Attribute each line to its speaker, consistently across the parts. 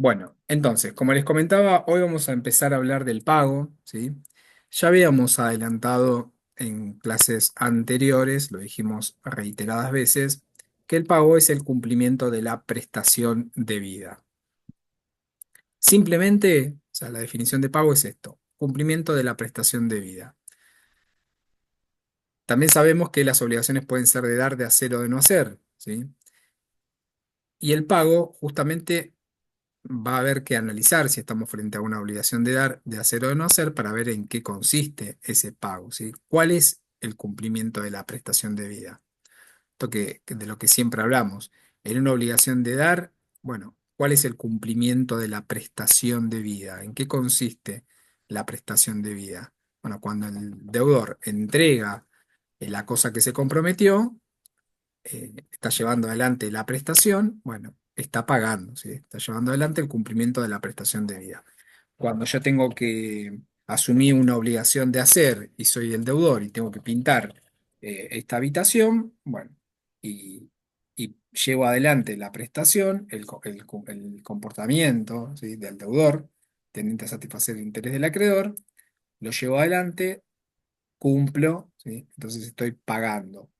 Speaker 1: Bueno, entonces, como les comentaba, hoy vamos a empezar a hablar del pago, ¿sí? Ya habíamos adelantado en clases anteriores, lo dijimos reiteradas veces, que el pago es el cumplimiento de la prestación debida. Simplemente, o sea, la definición de pago es esto, cumplimiento de la prestación debida. También sabemos que las obligaciones pueden ser de dar, de hacer o de no hacer, ¿sí? Y el pago justamente va a haber que analizar si estamos frente a una obligación de dar, de hacer o de no hacer para ver en qué consiste ese pago, ¿sí? ¿Cuál es el cumplimiento de la prestación debida? Esto de lo que siempre hablamos. En una obligación de dar, bueno, ¿cuál es el cumplimiento de la prestación debida? ¿En qué consiste la prestación debida? Bueno, cuando el deudor entrega la cosa que se comprometió, está llevando adelante la prestación, bueno, está pagando, ¿sí? Está llevando adelante el cumplimiento de la prestación debida. Cuando yo tengo que asumir una obligación de hacer y soy el deudor y tengo que pintar esta habitación, bueno, y, y llevo adelante la prestación, el comportamiento, ¿sí?, del deudor, tendiente a satisfacer el interés del acreedor, lo llevo adelante, cumplo, ¿sí? Entonces estoy pagando.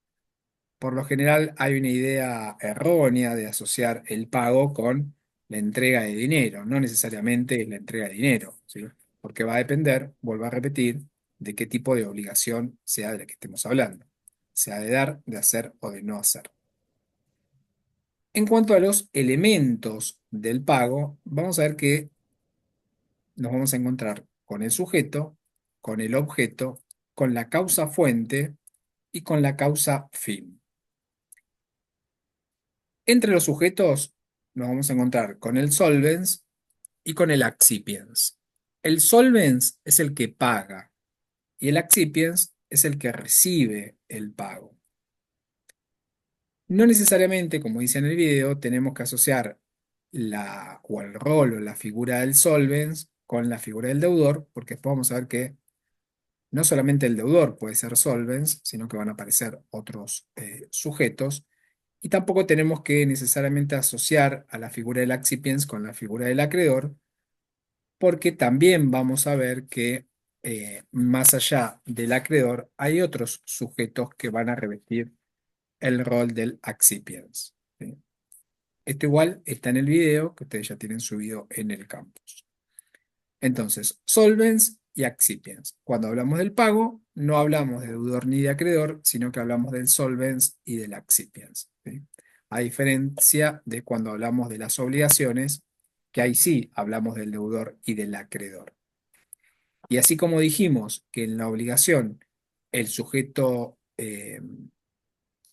Speaker 1: Por lo general hay una idea errónea de asociar el pago con la entrega de dinero. No necesariamente es la entrega de dinero, ¿sí? Porque va a depender, vuelvo a repetir, de qué tipo de obligación sea de la que estemos hablando. Sea de dar, de hacer o de no hacer. En cuanto a los elementos del pago, vamos a ver que nos vamos a encontrar con el sujeto, con el objeto, con la causa fuente y con la causa fin. Entre los sujetos nos vamos a encontrar con el solvens y con el accipiens. El solvens es el que paga y el accipiens es el que recibe el pago. No necesariamente, como dice en el video, tenemos que asociar o el rol o la figura del solvens con la figura del deudor, porque después vamos a ver que no solamente el deudor puede ser solvens, sino que van a aparecer otros sujetos. Y tampoco tenemos que necesariamente asociar a la figura del accipiens con la figura del acreedor, porque también vamos a ver que más allá del acreedor hay otros sujetos que van a revestir el rol del accipiens, ¿sí? Esto igual está en el video que ustedes ya tienen subido en el campus. Entonces, solvens y accipiens. Cuando hablamos del pago, no hablamos de deudor ni de acreedor, sino que hablamos del solvens y del accipiens, ¿sí? A diferencia de cuando hablamos de las obligaciones, que ahí sí hablamos del deudor y del acreedor. Y así como dijimos que en la obligación el sujeto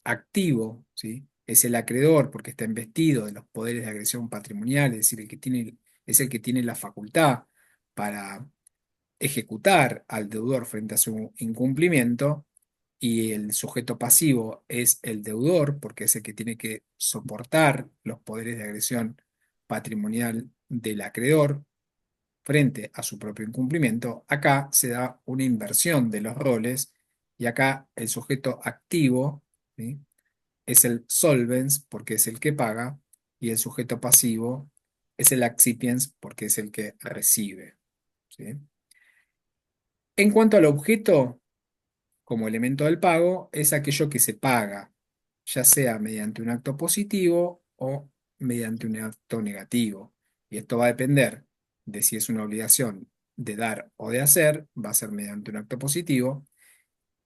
Speaker 1: activo, ¿sí?, es el acreedor porque está investido de los poderes de agresión patrimonial, es decir, es el que tiene la facultad para ejecutar al deudor frente a su incumplimiento, y el sujeto pasivo es el deudor porque es el que tiene que soportar los poderes de agresión patrimonial del acreedor frente a su propio incumplimiento. Acá se da una inversión de los roles y acá el sujeto activo, ¿sí?, es el solvens porque es el que paga y el sujeto pasivo es el accipiens porque es el que recibe, ¿sí? En cuanto al objeto, como elemento del pago, es aquello que se paga, ya sea mediante un acto positivo o mediante un acto negativo. Y esto va a depender de si es una obligación de dar o de hacer, va a ser mediante un acto positivo,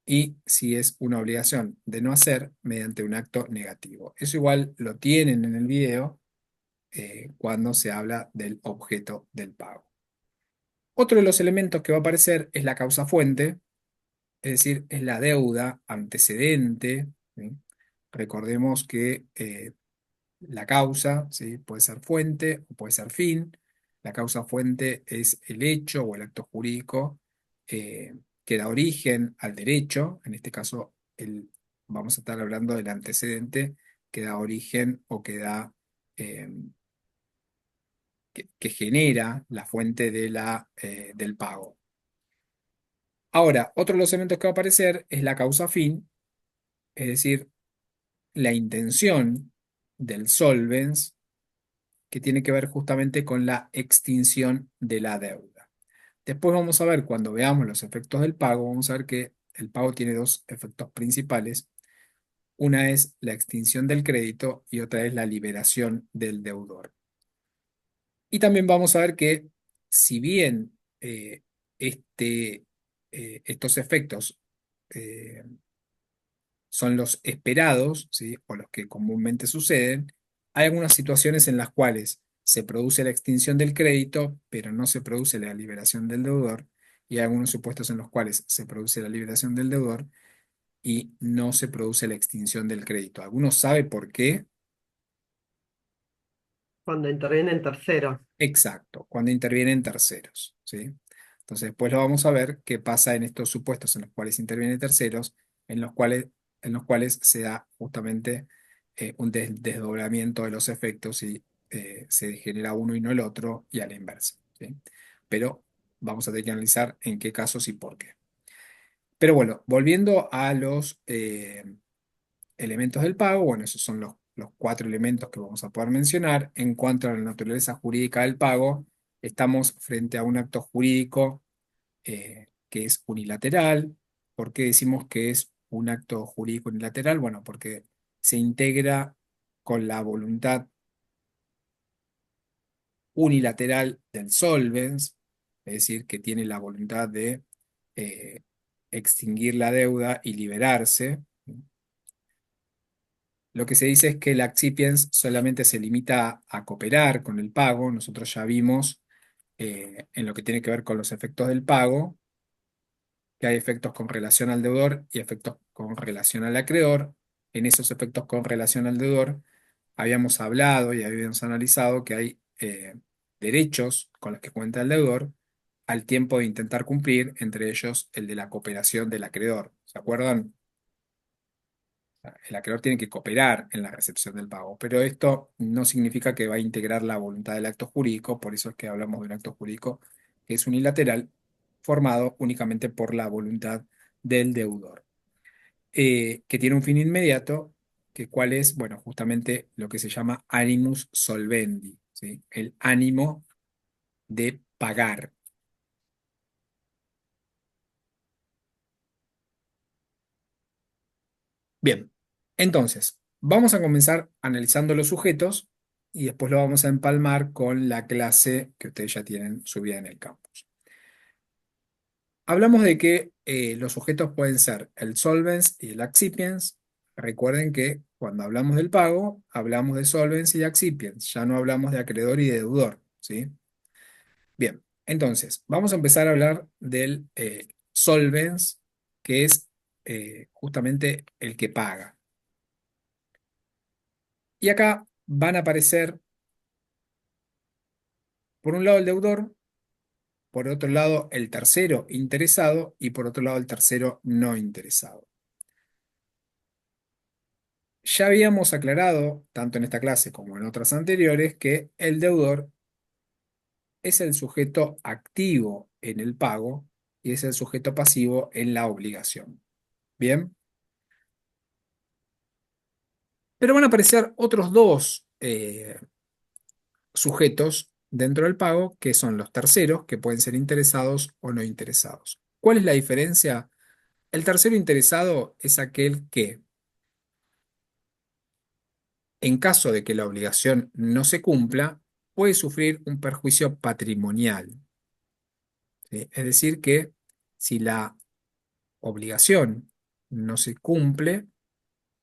Speaker 1: y si es una obligación de no hacer, mediante un acto negativo. Eso igual lo tienen en el video cuando se habla del objeto del pago. Otro de los elementos que va a aparecer es la causa fuente, es decir, es la deuda antecedente, ¿sí? Recordemos que la causa, ¿sí?, puede ser fuente o puede ser fin. La causa fuente es el hecho o el acto jurídico eh, que da origen al derecho. En este caso, vamos a estar hablando del antecedente que da origen o eh, que genera la fuente del pago. Ahora, otro de los elementos que va a aparecer es la causa fin, es decir, la intención del solvens, que tiene que ver justamente con la extinción de la deuda. Después vamos a ver, cuando veamos los efectos del pago, vamos a ver que el pago tiene dos efectos principales. Una es la extinción del crédito y otra es la liberación del deudor. Y también vamos a ver que si bien este, estos efectos eh, son los esperados, ¿sí? O los que comúnmente suceden, hay algunas situaciones en las cuales se produce la extinción del crédito, pero no se produce la liberación del deudor, y hay algunos supuestos en los cuales se produce la liberación del deudor y no se produce la extinción del crédito. ¿Alguno sabe por qué?
Speaker 2: Cuando intervienen terceros.
Speaker 1: Exacto, cuando intervienen terceros, ¿sí? Entonces, después lo vamos a ver qué pasa en estos supuestos en los cuales intervienen terceros, en los cuales se da justamente un desdoblamiento de los efectos y se genera uno y no el otro, y a la inversa, ¿sí? Pero vamos a tener que analizar en qué casos y por qué. Pero bueno, volviendo a los elementos del pago, bueno, esos son los cuatro elementos que vamos a poder mencionar. En cuanto a la naturaleza jurídica del pago, estamos frente a un acto jurídico que es unilateral. ¿Por qué decimos que es un acto jurídico unilateral? Bueno, porque se integra con la voluntad unilateral del solvens, es decir, que tiene la voluntad de eh, extinguir la deuda y liberarse. Lo que se dice es que el accipiens solamente se limita a cooperar con el pago. Nosotros ya vimos en lo que tiene que ver con los efectos del pago, que hay efectos con relación al deudor y efectos con relación al acreedor. En esos efectos con relación al deudor habíamos hablado y habíamos analizado que hay derechos con los que cuenta el deudor al tiempo de intentar cumplir, entre ellos el de la cooperación del acreedor. ¿Se acuerdan? El acreedor tiene que cooperar en la recepción del pago, pero esto no significa que va a integrar la voluntad del acto jurídico, por eso es que hablamos de un acto jurídico que es unilateral, formado únicamente por la voluntad del deudor, que tiene un fin inmediato, que cuál es, bueno, justamente lo que se llama animus solvendi, ¿sí? El ánimo de pagar. Bien, entonces, vamos a comenzar analizando los sujetos y después lo vamos a empalmar con la clase que ustedes ya tienen subida en el campus. Hablamos de que los sujetos pueden ser el solvens y el accipiens. Recuerden que cuando hablamos del pago, hablamos de solvens y accipiens, ya no hablamos de acreedor y de deudor, ¿sí? Bien, entonces, vamos a empezar a hablar del solvens, que es justamente el que paga. Y acá van a aparecer, por un lado, el deudor, por otro lado, el tercero interesado y por otro lado, el tercero no interesado. Ya habíamos aclarado, tanto en esta clase como en otras anteriores, que el deudor es el sujeto activo en el pago y es el sujeto pasivo en la obligación. Bien, pero van a aparecer otros dos sujetos dentro del pago, que son los terceros, que pueden ser interesados o no interesados. ¿Cuál es la diferencia? El tercero interesado es aquel que, en caso de que la obligación no se cumpla, puede sufrir un perjuicio patrimonial, ¿sí? Es decir, que si la obligación no se cumple,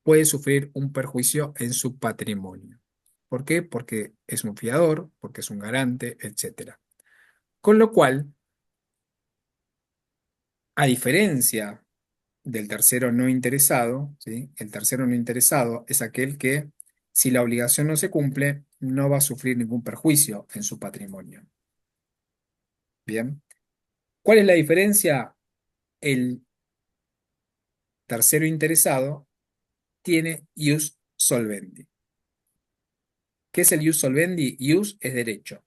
Speaker 1: puede sufrir un perjuicio en su patrimonio. ¿Por qué? Porque es un fiador, porque es un garante, etcétera. Con lo cual, a diferencia del tercero no interesado, ¿sí? El tercero no interesado es aquel que, si la obligación no se cumple, no va a sufrir ningún perjuicio en su patrimonio. Bien. ¿Cuál es la diferencia? El tercero interesado tiene ius solvendi. ¿Qué es el ius solvendi? Ius es derecho.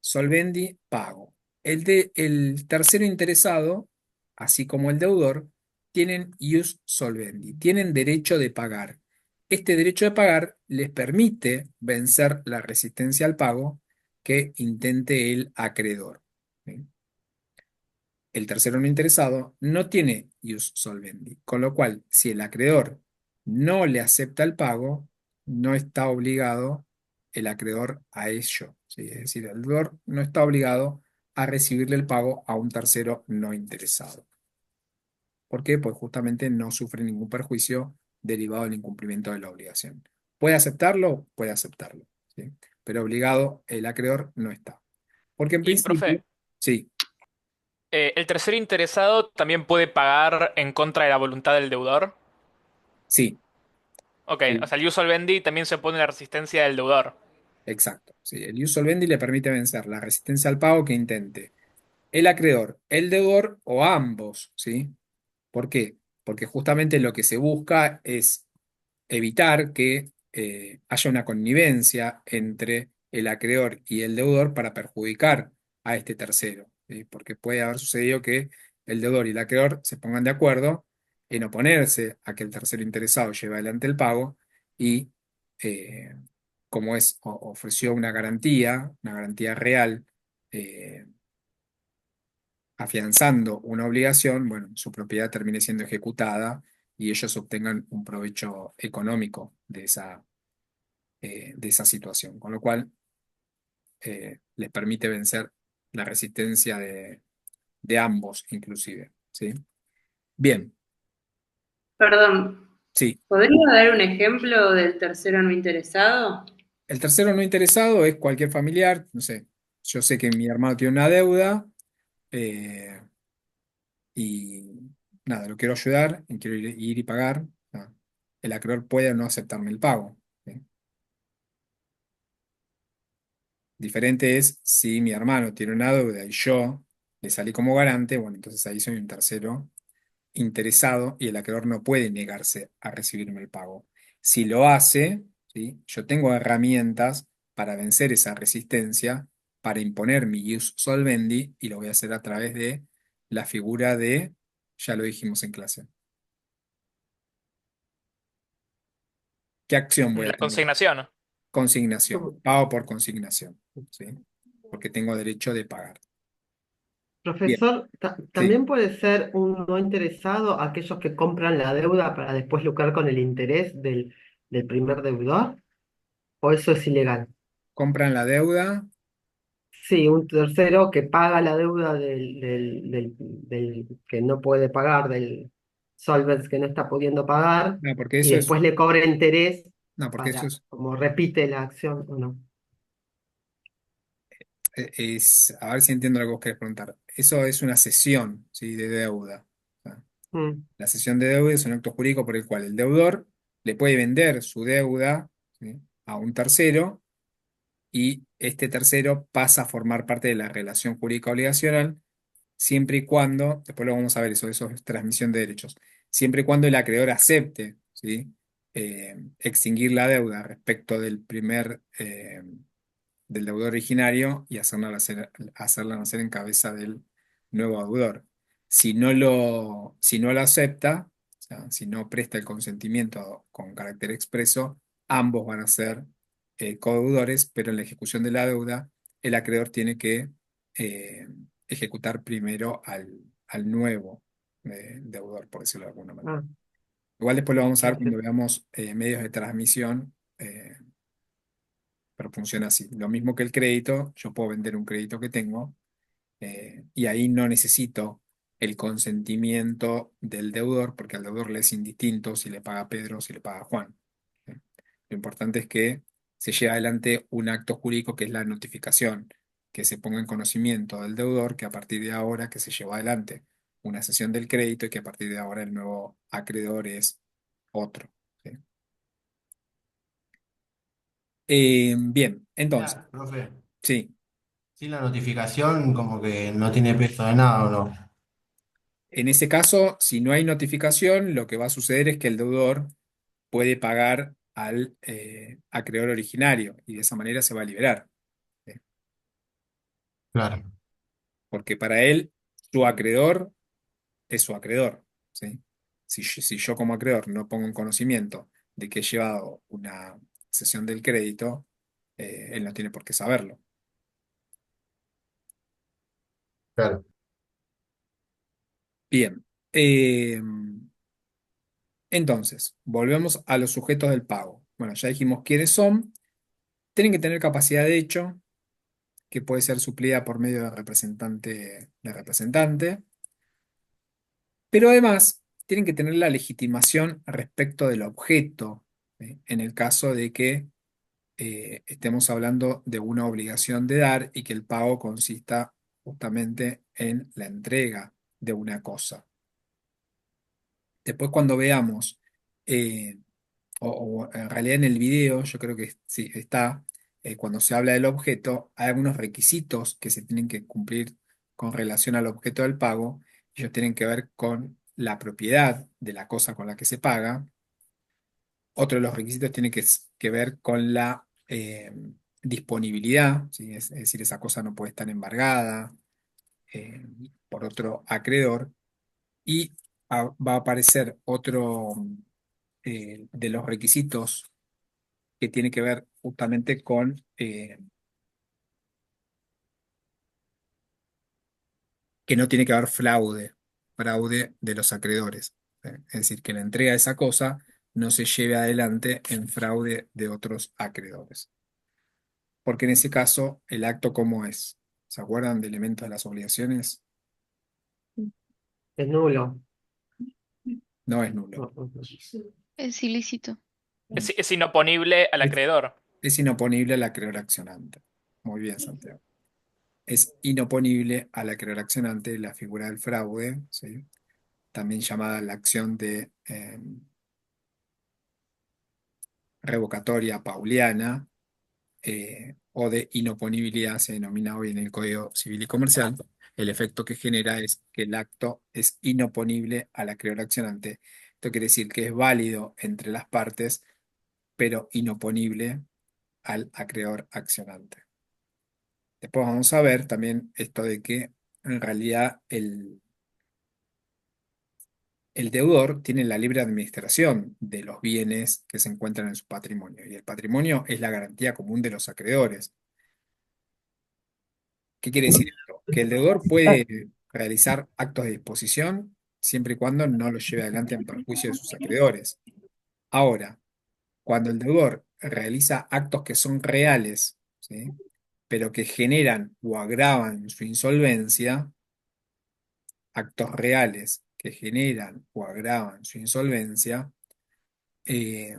Speaker 1: Solvendi, pago. El tercero interesado, así como el deudor, tienen ius solvendi, tienen derecho de pagar. Este derecho de pagar les permite vencer la resistencia al pago que intente el acreedor. ¿Sí? El tercero no interesado no tiene ius solvendi, con lo cual, si el acreedor no le acepta el pago, no está obligado el acreedor a ello. ¿Sí? Es decir, el deudor no está obligado a recibirle el pago a un tercero no interesado. ¿Por qué? Pues justamente no sufre ningún perjuicio derivado del incumplimiento de la obligación. ¿Puede aceptarlo? Puede aceptarlo. ¿Sí? Pero obligado el acreedor no está. Porque en
Speaker 3: Y,
Speaker 1: principio,
Speaker 3: profe,
Speaker 1: sí,
Speaker 3: ¿el tercer interesado también puede pagar en contra de la voluntad del deudor?
Speaker 1: sí.
Speaker 3: Ok, o sea, el ius solvendi también se opone a la resistencia del deudor.
Speaker 1: Exacto. Sí, el ius solvendi le permite vencer la resistencia al pago que intente el acreedor, el deudor o ambos, ¿sí? ¿Por qué? Porque justamente lo que se busca es evitar que haya una connivencia entre el acreedor y el deudor para perjudicar a este tercero, ¿sí? Porque puede haber sucedido que el deudor y el acreedor se pongan de acuerdo en oponerse a que el tercero interesado lleve adelante el pago y eh, como ofreció una garantía real, eh, afianzando una obligación, bueno, su propiedad termine siendo ejecutada y ellos obtengan un provecho económico de esa situación, con lo cual les permite vencer la resistencia de ambos, inclusive. ¿Sí? Bien,
Speaker 4: Perdón,
Speaker 1: sí.
Speaker 4: ¿podría dar un ejemplo del tercero no interesado?
Speaker 1: El tercero no interesado es cualquier familiar, no sé, yo sé que mi hermano tiene una deuda eh, y nada, lo quiero ayudar y quiero ir y pagar. Ah, el acreedor puede o no aceptarme el pago. ¿Sí? Diferente es si mi hermano tiene una deuda y yo le salí como garante, bueno, entonces ahí soy un tercero interesado y el acreedor no puede negarse a recibirme el pago. Si lo hace, ¿sí? Yo tengo herramientas para vencer esa resistencia, para imponer mi ius solvendi y lo voy a hacer a través de la figura de, ya lo dijimos en clase, ¿qué acción voy a
Speaker 3: La
Speaker 1: tener?
Speaker 3: consignación.
Speaker 1: Consignación, pago por consignación, ¿sí? Porque tengo derecho de pagar. Bien,
Speaker 2: Profesor,
Speaker 1: sí.
Speaker 2: también puede ser un no interesado aquellos que compran la deuda para después lucrar con el interés del primer deudor, ¿o eso es ilegal?
Speaker 1: Compran la deuda.
Speaker 2: Sí, un tercero que paga la deuda del que no puede pagar, del solvens que no está pudiendo pagar,
Speaker 1: No, porque
Speaker 2: y
Speaker 1: eso es,
Speaker 2: después le cobra interés
Speaker 1: no, porque eso
Speaker 2: para, como repite la acción o no.
Speaker 1: a ver si entiendo lo que vos querés preguntar. Eso es una cesión, ¿sí? De deuda. O sea,
Speaker 2: Mm,
Speaker 1: la cesión de deuda es un acto jurídico por el cual el deudor le puede vender su deuda, ¿sí? A un tercero y este tercero pasa a formar parte de la relación jurídica obligacional siempre y cuando, después lo vamos a ver eso es transmisión de derechos, siempre y cuando el acreedor acepte, ¿sí? Extinguir la deuda respecto del deudor originario y hacerla nacer en cabeza del nuevo deudor. Si no lo acepta, o sea, si no presta el consentimiento con carácter expreso, ambos van a ser codeudores, pero en la ejecución de la deuda, el acreedor tiene que eh, ejecutar primero al nuevo deudor, por decirlo de alguna manera.
Speaker 2: ah,
Speaker 1: Igual después lo vamos a ver cuando
Speaker 2: ente-
Speaker 1: veamos medios de transmisión. Pero funciona así. Lo mismo que el crédito, yo puedo vender un crédito que tengo y ahí no necesito el consentimiento del deudor, porque al deudor le es indistinto si le paga Pedro o si le paga Juan. ¿Sí? Lo importante es que se lleve adelante un acto jurídico que es la notificación, que se ponga en conocimiento del deudor que a partir de ahora que se lleva adelante una sesión del crédito y que a partir de ahora el nuevo acreedor es otro. ¿Sí? Bien, entonces,
Speaker 5: Mira, profe,
Speaker 1: sí.
Speaker 5: sin la notificación como que no tiene peso de nada, ¿o no?
Speaker 1: En ese caso, si no hay notificación, lo que va a suceder es que el deudor puede pagar al acreedor originario y de esa manera se va a liberar. ¿Sí?
Speaker 5: Claro.
Speaker 1: Porque para él, su acreedor es su acreedor. ¿Sí? Si yo como acreedor no pongo en conocimiento de que he llevado una cesión del crédito, él no tiene por qué saberlo.
Speaker 5: Claro.
Speaker 1: Bien. Entonces, volvemos a los sujetos del pago. Bueno, ya dijimos quiénes son. Tienen que tener capacidad de hecho, que puede ser suplida por medio de representante, pero además tienen que tener la legitimación respecto del objeto, ¿sí? En el caso de que estemos hablando de una obligación de dar y que el pago consista justamente en la entrega de una cosa. Después cuando veamos, eh, o en realidad en el video, yo creo que sí está, cuando se habla del objeto, hay algunos requisitos que se tienen que cumplir con relación al objeto del pago. Ellos tienen que ver con la propiedad de la cosa con la que se paga. Otro de los requisitos tiene que ver con la disponibilidad, ¿sí? Es decir, esa cosa no puede estar embargada eh, por otro acreedor. Y va a aparecer otro de los requisitos que tiene que ver justamente con que no tiene que haber fraude de los acreedores. Es decir, que la entrega de esa cosa no se lleve adelante en fraude de otros acreedores. Porque en ese caso, el acto ¿cómo es? ¿Se acuerdan de elementos de las obligaciones?
Speaker 2: Es nulo.
Speaker 1: No es nulo.
Speaker 2: No, no, no.
Speaker 6: Es ilícito.
Speaker 3: Es inoponible al
Speaker 1: Es,
Speaker 3: acreedor.
Speaker 1: es inoponible al acreedor accionante. Muy bien, Santiago. Es inoponible al acreedor accionante la figura del fraude, ¿sí? También llamada la acción de revocatoria pauliana, o de inoponibilidad, se denomina hoy en el Código Civil y Comercial. El efecto que genera es que el acto es inoponible al acreedor accionante. Esto quiere decir que es válido entre las partes, pero inoponible al acreedor accionante. Después vamos a ver también esto de que en realidad el deudor tiene la libre administración de los bienes que se encuentran en su patrimonio, y el patrimonio es la garantía común de los acreedores. ¿Qué quiere decir esto? Que el deudor puede realizar actos de disposición siempre y cuando no los lleve adelante en perjuicio de sus acreedores. Ahora, cuando el deudor realiza actos que son reales, ¿sí? Pero que generan o agravan su insolvencia, actos reales que generan o agravan su insolvencia, eh,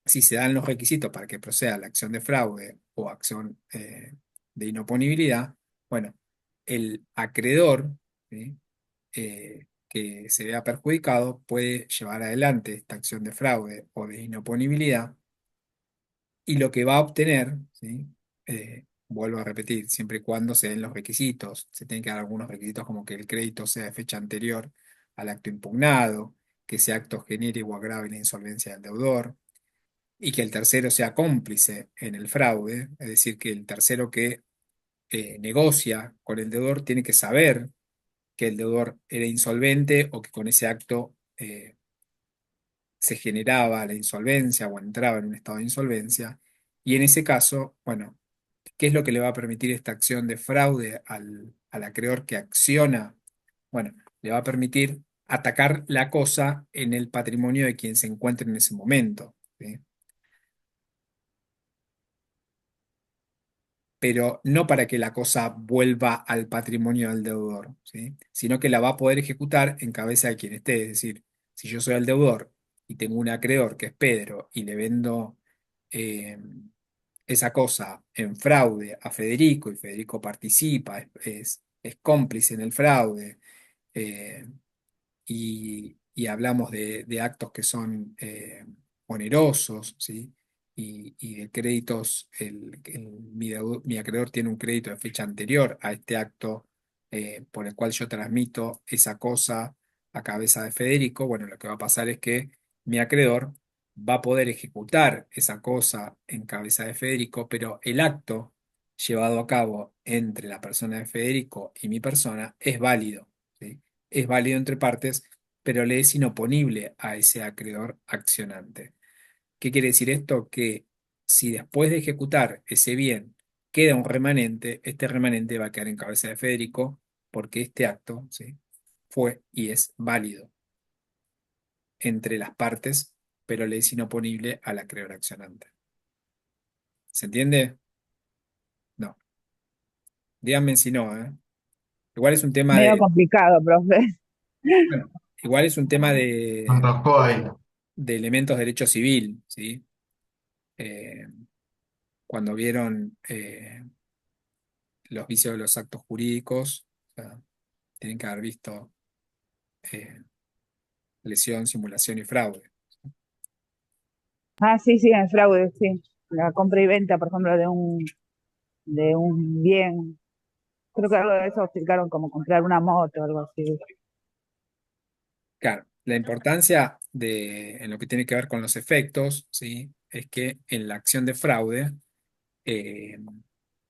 Speaker 1: si se dan los requisitos para que proceda la acción de fraude o acción de inoponibilidad, bueno, el acreedor, ¿sí? Que se vea perjudicado puede llevar adelante esta acción de fraude o de inoponibilidad, y lo que va a obtener, ¿sí? Vuelvo a repetir, siempre y cuando se den los requisitos, se tienen que dar algunos requisitos como que el crédito sea de fecha anterior al acto impugnado, que ese acto genere o agrave la insolvencia del deudor, y que el tercero sea cómplice en el fraude, es decir, que el tercero que negocia con el deudor tiene que saber que el deudor era insolvente o que con ese acto se generaba la insolvencia o entraba en un estado de insolvencia. Y en ese caso, bueno, ¿qué es lo que le va a permitir esta acción de fraude al acreedor que acciona? Bueno, le va a permitir atacar la cosa en el patrimonio de quien se encuentre en ese momento, ¿sí? Pero no para que la cosa vuelva al patrimonio del deudor, ¿sí? Sino que la va a poder ejecutar en cabeza de quien esté. Es decir, si yo soy el deudor y tengo un acreedor que es Pedro y le vendo eh, esa cosa en fraude a Federico, y Federico participa, es cómplice en el fraude, eh, y hablamos de actos que son onerosos, ¿sí? Y de créditos, mi acreedor tiene un crédito de fecha anterior a este acto, por el cual yo transmito esa cosa a cabeza de Federico. Bueno, lo que va a pasar es que mi acreedor va a poder ejecutar esa cosa en cabeza de Federico, pero el acto llevado a cabo entre la persona de Federico y mi persona es válido, ¿sí? Es válido entre partes, pero le es inoponible a ese acreedor accionante. ¿Qué quiere decir esto? Que si después de ejecutar ese bien queda un remanente, este remanente va a quedar en cabeza de Federico porque este acto, ¿sí?, fue y es válido entre las partes, pero le es inoponible al acreedor accionante. ¿Se entiende? No. Díganme si no, ¿eh? Igual es un tema
Speaker 7: Medio
Speaker 1: de,
Speaker 7: complicado, profe.
Speaker 1: bueno, igual es un tema
Speaker 5: Me enroscó ahí.
Speaker 1: de elementos de derecho civil, ¿sí? Eh, Cuando vieron los vicios de los actos jurídicos, o sea, tienen que haber visto eh, lesión, simulación y fraude.
Speaker 7: Ah, sí, sí, en fraude, sí. La compra y venta, por ejemplo, de un bien. Creo que algo de eso explicaron como comprar una moto o algo así.
Speaker 1: Claro, la importancia en lo que tiene que ver con los efectos, ¿sí?, es que en la acción de fraude eh,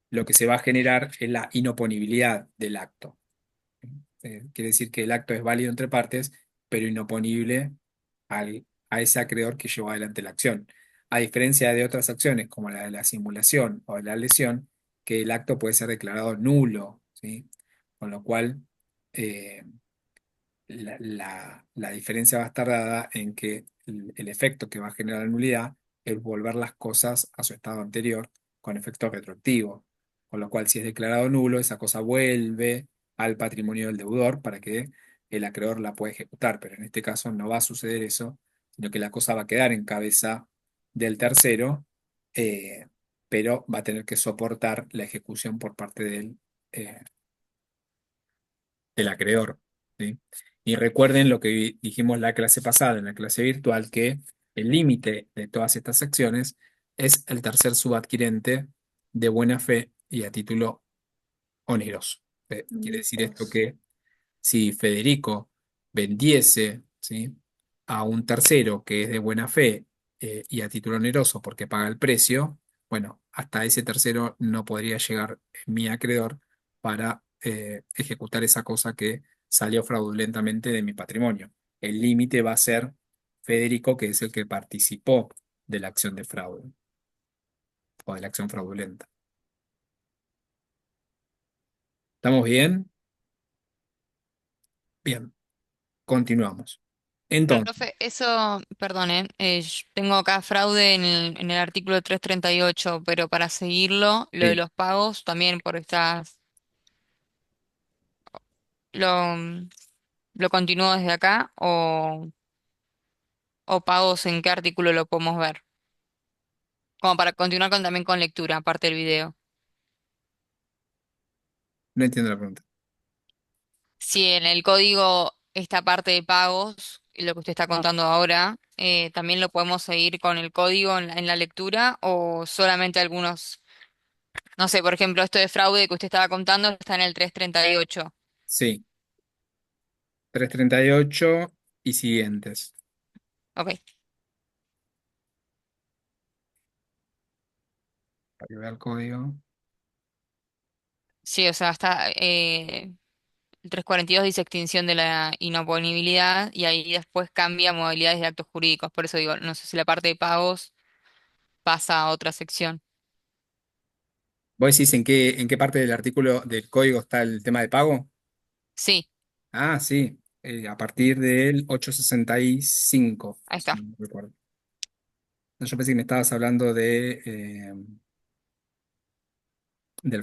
Speaker 1: lo que se va a generar es la inoponibilidad del acto. Quiere decir que el acto es válido entre partes, pero inoponible a ese acreedor que llevó adelante la acción. A diferencia de otras acciones, como la de la simulación o de la lesión, que el acto puede ser declarado nulo, ¿sí? Con lo cual, eh, la diferencia va a estar dada en que el efecto que va a generar la nulidad es volver las cosas a su estado anterior con efecto retroactivo. Con lo cual, si es declarado nulo, esa cosa vuelve al patrimonio del deudor para que el acreedor la pueda ejecutar. Pero en este caso no va a suceder eso, sino que la cosa va a quedar en cabeza del tercero, eh, pero va a tener que soportar la ejecución por parte eh, del acreedor, ¿sí? Y recuerden lo que dijimos la clase pasada, en la clase virtual, que el límite de todas estas acciones es el tercer subadquirente de buena fe y a título oneroso. Quiere decir esto que si Federico vendiese, ¿sí?, a un tercero que es de buena fe y a título oneroso porque paga el precio, bueno, hasta ese tercero no podría llegar mi acreedor para ejecutar esa cosa que salió fraudulentamente de mi patrimonio. El límite va a ser Federico, que es el que participó de la acción de fraude o de la acción fraudulenta. ¿Estamos bien? Bien, continuamos. Entonces,
Speaker 6: Profe, eso, perdone, tengo acá fraude en el artículo 338, pero para seguirlo, lo de
Speaker 1: sí.
Speaker 6: los pagos, también por estas, lo, lo continúo desde acá o pagos en qué artículo lo podemos ver, como para continuar también con lectura, aparte del video.
Speaker 1: No entiendo la pregunta.
Speaker 6: Si en el código esta parte de pagos, lo que usted está contando ahora, también lo podemos seguir con el código en la lectura o solamente algunos, no sé, por ejemplo, esto de fraude que usted estaba contando está en el 338.
Speaker 1: Sí, 338 y siguientes.
Speaker 6: Ok,
Speaker 1: Para que vea el código.
Speaker 6: sí, o sea, está el 342 dice extinción de la inoponibilidad y ahí después cambia modalidades de actos jurídicos. Por eso digo, no sé si la parte de pagos pasa a otra sección.
Speaker 1: ¿Vos decís en qué parte del artículo del código está el tema de pago?
Speaker 6: Sí,
Speaker 1: Ah, sí, a partir del 865,
Speaker 6: ahí
Speaker 1: si
Speaker 6: está.
Speaker 1: no recuerdo. No, yo pensé que me estabas hablando del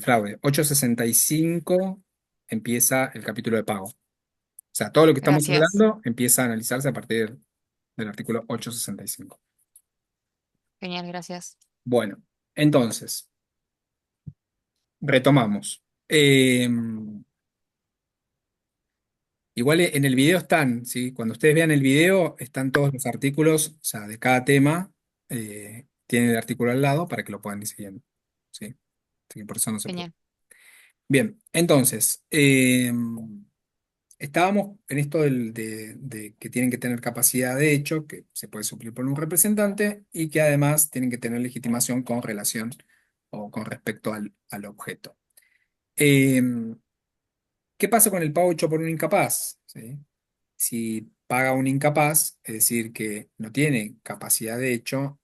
Speaker 1: fraude. 865 empieza el capítulo de pago. O sea, todo lo que estamos
Speaker 6: Gracias.
Speaker 1: hablando empieza a analizarse a partir del artículo 865.
Speaker 6: Genial, gracias.
Speaker 1: Bueno, entonces, retomamos. Igual en el video están, ¿sí? Cuando ustedes vean el video, están todos los artículos, o sea, de cada tema, tienen el artículo al lado para que lo puedan ir siguiendo, ¿sí? Así que por eso no se preocupen.
Speaker 6: Genial.
Speaker 1: Bien, entonces, estábamos en esto de que tienen que tener capacidad de hecho, que se puede suplir por un representante, y que además tienen que tener legitimación con relación o con respecto al objeto. Em, ¿Qué pasa con el pago hecho por un incapaz? ¿Sí? Si paga un incapaz, es decir, que no tiene capacidad de hecho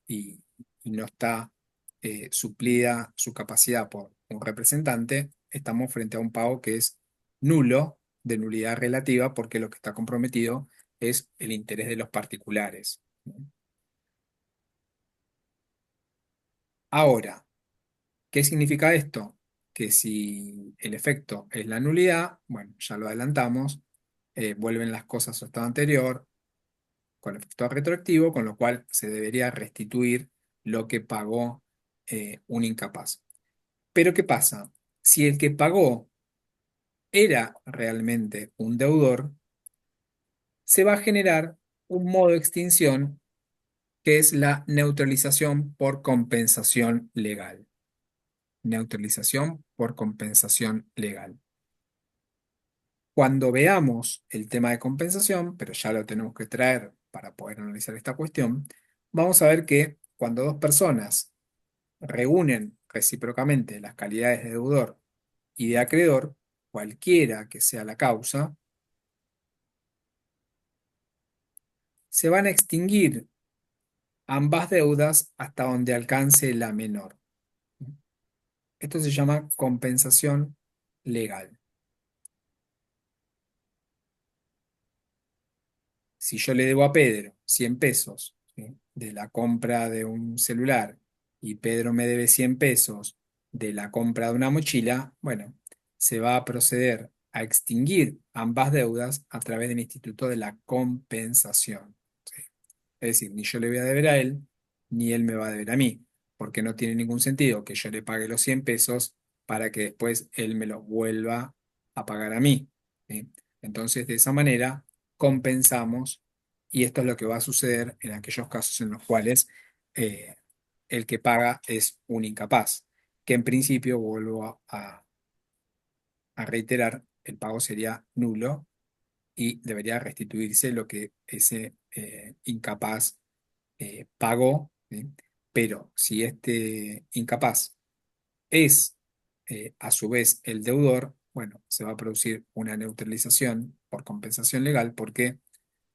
Speaker 1: y, y no está suplida su capacidad por un representante, estamos frente a un pago que es nulo, de nulidad relativa, porque lo que está comprometido es el interés de los particulares. Ahora, ¿qué significa esto? Que si el efecto es la nulidad, bueno, ya lo adelantamos, vuelven las cosas a su estado anterior con efecto retroactivo, con lo cual se debería restituir lo que pagó un incapaz. Pero ¿qué pasa? Si el que pagó era realmente un deudor, se va a generar un modo de extinción que es la neutralización por compensación legal. Neutralización por compensación legal. Cuando veamos el tema de compensación, pero ya lo tenemos que traer para poder analizar esta cuestión, vamos a ver que cuando dos personas reúnen recíprocamente las calidades de deudor y de acreedor, cualquiera que sea la causa, se van a extinguir ambas deudas hasta donde alcance la menor. Esto se llama compensación legal. Si yo le debo a Pedro 100 pesos, ¿sí?, de la compra de un celular y Pedro me debe 100 pesos de la compra de una mochila, bueno, se va a proceder a extinguir ambas deudas a través del instituto de la compensación. ¿Sí? Es decir, ni yo le voy a deber a él, ni él me va a deber a mí, porque no tiene ningún sentido que yo le pague los 100 pesos para que después él me los vuelva a pagar a mí. ¿Sí? Entonces, de esa manera, compensamos, y esto es lo que va a suceder en aquellos casos en los cuales eh, el que paga es un incapaz, que en principio, vuelvo a reiterar, el pago sería nulo y debería restituirse lo que ese incapaz pagó, ¿sí? Pero si este incapaz es a su vez el deudor, bueno, se va a producir una neutralización por compensación legal, porque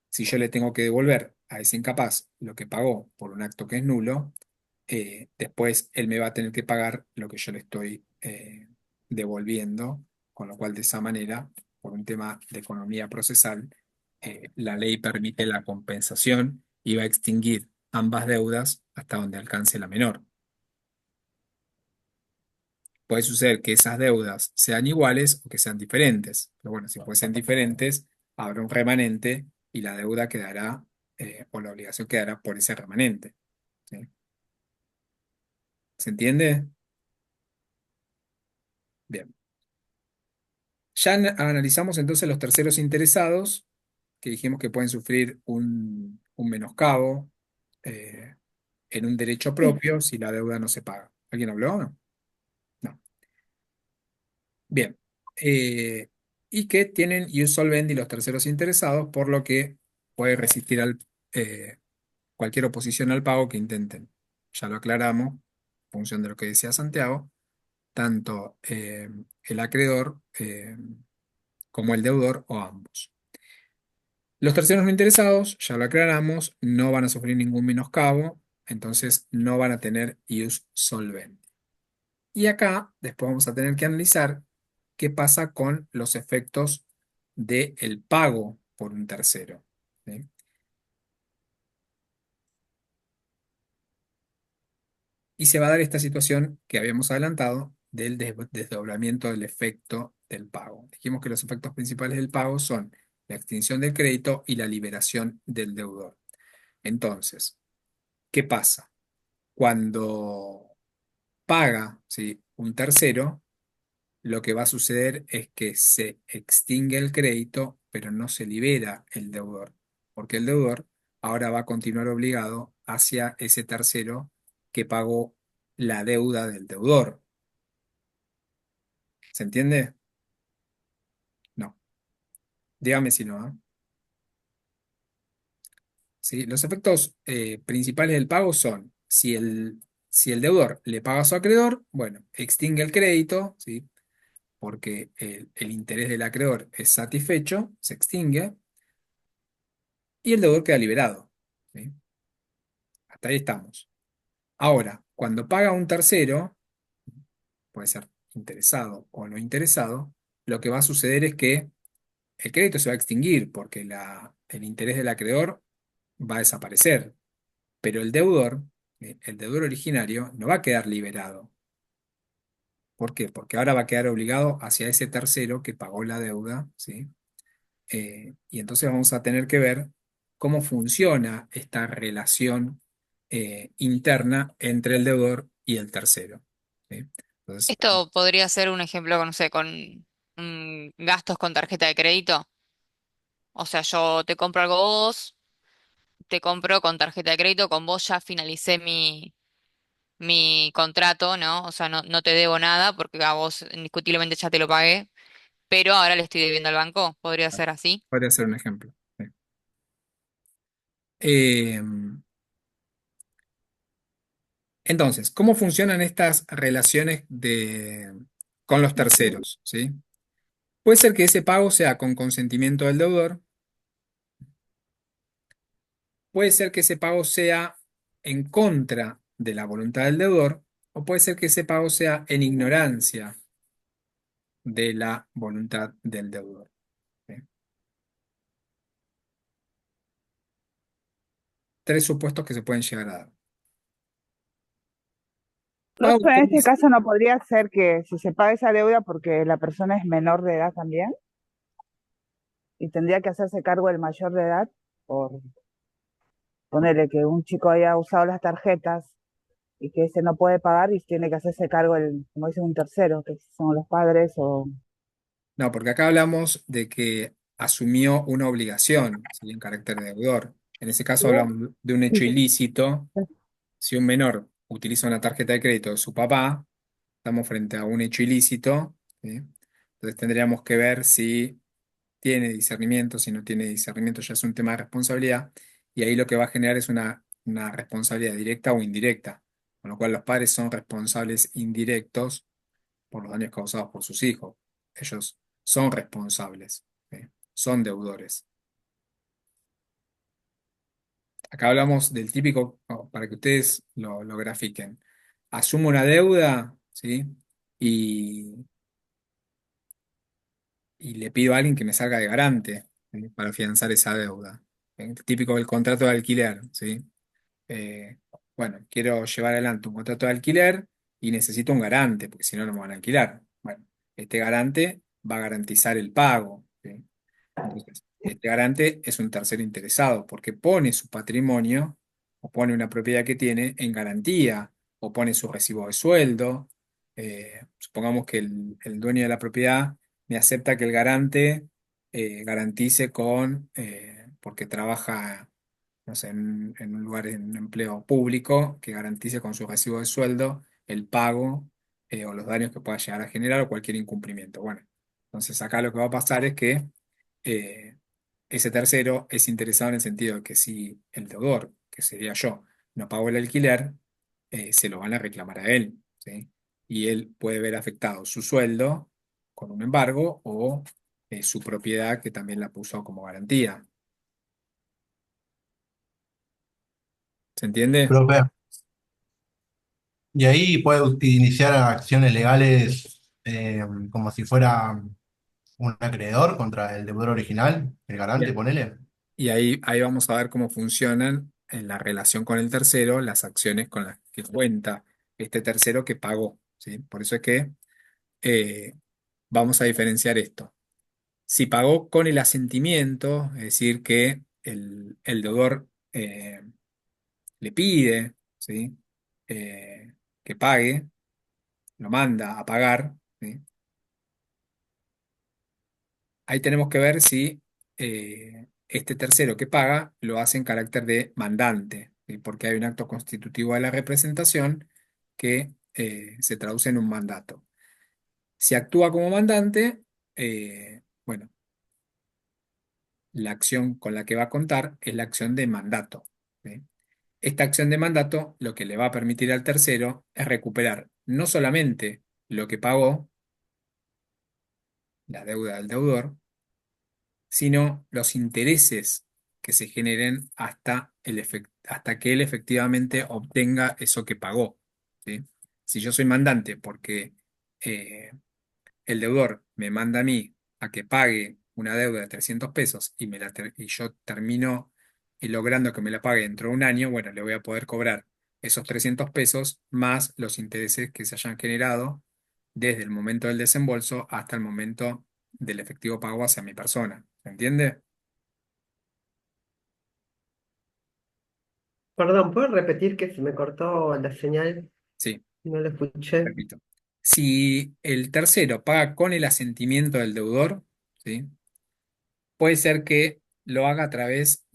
Speaker 1: si yo le tengo que devolver a ese incapaz lo que pagó por un acto que es nulo, después él me va a tener que pagar lo que yo le estoy devolviendo, con lo cual de esa manera, por un tema de economía procesal, la ley permite la compensación y va a extinguir ambas deudas hasta donde alcance la menor. Puede suceder que esas deudas sean iguales o que sean diferentes, pero bueno, si fuesen diferentes, habrá un remanente y la deuda quedará, o la obligación quedará por ese remanente. ¿Sí? ¿Se entiende? Bien. Ya analizamos entonces los terceros interesados, que dijimos que pueden sufrir un menoscabo en un derecho propio si la deuda no se paga. ¿Alguien habló? No. No. Bien. Y que tienen ius solvendi los terceros interesados, por lo que puede resistir eh, cualquier oposición al pago que intenten. Ya lo aclaramos, en función de lo que decía Santiago, tanto el acreedor como el deudor o ambos. Los terceros no interesados, ya lo aclaramos, no van a sufrir ningún menoscabo, entonces no van a tener ius solvendi. Y acá después vamos a tener que analizar qué pasa con los efectos del pago por un tercero. ¿Sí? Y se va a dar esta situación que habíamos adelantado del desdoblamiento del efecto del pago. Dijimos que los efectos principales del pago son la extinción del crédito y la liberación del deudor. Entonces, ¿qué pasa? Cuando paga, ¿sí?, un tercero, lo que va a suceder es que se extingue el crédito, pero no se libera el deudor, porque el deudor ahora va a continuar obligado hacia ese tercero que pagó la deuda del deudor. ¿Se entiende? No. Dígame si no, ¿eh? ¿Sí? Los efectos principales del pago son, si el deudor le paga a su acreedor, bueno, extingue el crédito, ¿sí?, porque el interés del acreedor es satisfecho, se extingue. y el deudor queda liberado. ¿Sí? Hasta ahí estamos. Ahora, cuando paga un tercero, puede ser interesado o no interesado, lo que va a suceder es que el crédito se va a extinguir porque el interés del acreedor va a desaparecer, pero el deudor originario, no va a quedar liberado. ¿Por qué? Porque ahora va a quedar obligado hacia ese tercero que pagó la deuda, ¿sí? Y entonces vamos a tener que ver cómo funciona esta relación interna entre el deudor y el tercero, ¿sí? Entonces,
Speaker 6: Esto podría ser un ejemplo, no sé, con gastos con tarjeta de crédito. O sea, yo te compro algo a vos, te compro con tarjeta de crédito, con vos ya finalicé mi contrato, ¿no? O sea, no te debo nada porque a vos indiscutiblemente ya te lo pagué, pero ahora le estoy debiendo al banco. ¿Podría ser así?
Speaker 1: podría ser un ejemplo. ¿Sí? Eh, entonces, ¿cómo funcionan estas relaciones con los terceros? ¿Sí? Puede ser que ese pago sea con consentimiento del deudor, puede ser que ese pago sea en contra de la voluntad del deudor, o puede ser que ese pago sea en ignorancia de la voluntad del deudor. ¿Sí? Tres supuestos que se pueden llegar a dar. Pago
Speaker 7: Profe, en
Speaker 1: con-
Speaker 7: este caso no podría ser que si se paga esa deuda porque la persona es menor de edad también y tendría que hacerse cargo el mayor de edad por ponerle que un chico haya usado las tarjetas y que ese no puede pagar y tiene que hacerse cargo como dice, un tercero, que son los padres o...
Speaker 1: No, porque acá hablamos de que asumió una obligación, ¿sí? En carácter de deudor. En ese caso hablamos de un hecho ilícito. Si un menor utiliza una tarjeta de crédito de su papá, estamos frente a un hecho ilícito, ¿sí? Entonces tendríamos que ver si tiene discernimiento, si no tiene discernimiento, ya es un tema de responsabilidad, y ahí lo que va a generar es una responsabilidad directa o indirecta, con lo cual los padres son responsables indirectos por los daños causados por sus hijos. Ellos son responsables, ¿sí? Son deudores. Acá hablamos del típico, para que ustedes lo grafiquen. Asumo una deuda, ¿sí? Y, y le pido a alguien que me salga de garante, ¿sí? Para afianzar esa deuda. El típico del contrato de alquiler, ¿sí? Eh, bueno, quiero llevar adelante un contrato de alquiler y necesito un garante, porque si no, no me van a alquilar. Bueno, este garante va a garantizar el pago, ¿sí? Entonces, este garante es un tercero interesado porque pone su patrimonio o pone una propiedad que tiene en garantía o pone su recibo de sueldo. Supongamos que el dueño de la propiedad me acepta que el garante garantice porque trabaja, no sé, en un lugar, en un empleo público, que garantice con su recibo de sueldo el pago o los daños que pueda llegar a generar o cualquier incumplimiento. Bueno, entonces acá lo que va a pasar es que eh, ese tercero es interesado en el sentido de que si el deudor, que sería yo, no pagó el alquiler, se lo van a reclamar a él, ¿sí? Y él puede ver afectado su sueldo con un embargo o su propiedad que también la puso como garantía. ¿Se entiende?
Speaker 5: Profe. Y ahí puede iniciar acciones legales como si fuera un acreedor contra el deudor original, el garante,
Speaker 1: Bien.
Speaker 5: ponele.
Speaker 1: Y ahí vamos a ver cómo funcionan en la relación con el tercero las acciones con las que cuenta este tercero que pagó, ¿sí? Por eso es que eh, vamos a diferenciar esto. Si pagó con el asentimiento, es decir, que el deudor le pide, ¿sí? Que pague, lo manda a pagar, ¿sí? Ahí tenemos que ver si este tercero que paga lo hace en carácter de mandante, ¿sí? Porque hay un acto constitutivo de la representación que se traduce en un mandato. Si actúa como mandante, bueno, la acción con la que va a contar es la acción de mandato, ¿sí? Esta acción de mandato lo que le va a permitir al tercero es recuperar no solamente lo que pagó, la deuda del deudor, sino los intereses que se generen hasta que él efectivamente obtenga eso que pagó, ¿sí? Si yo soy mandante porque eh, el deudor me manda a mí a que pague una deuda de 300 pesos y yo termino logrando que me la pague dentro de un año, bueno, le voy a poder cobrar esos 300 pesos más los intereses que se hayan generado desde el momento del desembolso hasta el momento del efectivo pago hacia mi persona. ¿Se entiende?
Speaker 2: Perdón, ¿puedo repetir que se me cortó la señal?
Speaker 1: Sí,
Speaker 2: No lo escuché.
Speaker 1: repito. Si el tercero paga con el asentimiento del deudor, ¿sí? Puede ser que lo haga a través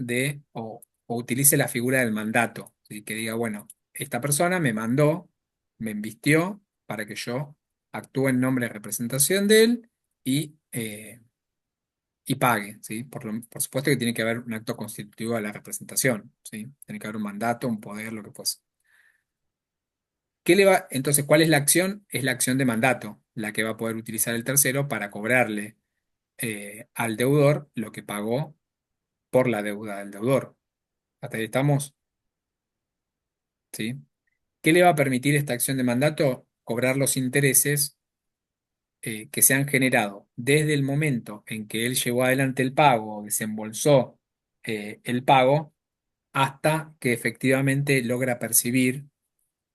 Speaker 1: o utilice la figura del mandato, ¿sí? Que diga, bueno, esta persona me mandó, me invistió para que yo actúe en nombre de representación de él y pague, ¿sí? Por supuesto que tiene que haber un acto constitutivo de la representación, ¿sí? Tiene que haber un mandato, un poder, lo que fuese. Entonces, ¿cuál es la acción? Es la acción de mandato, la que va a poder utilizar el tercero para cobrarle al deudor lo que pagó por la deuda del deudor. Hasta ahí estamos, ¿sí? ¿Qué le va a permitir esta acción de mandato? Cobrar los intereses que se han generado desde el momento en que él llevó adelante el pago o desembolsó el pago hasta que efectivamente logra percibir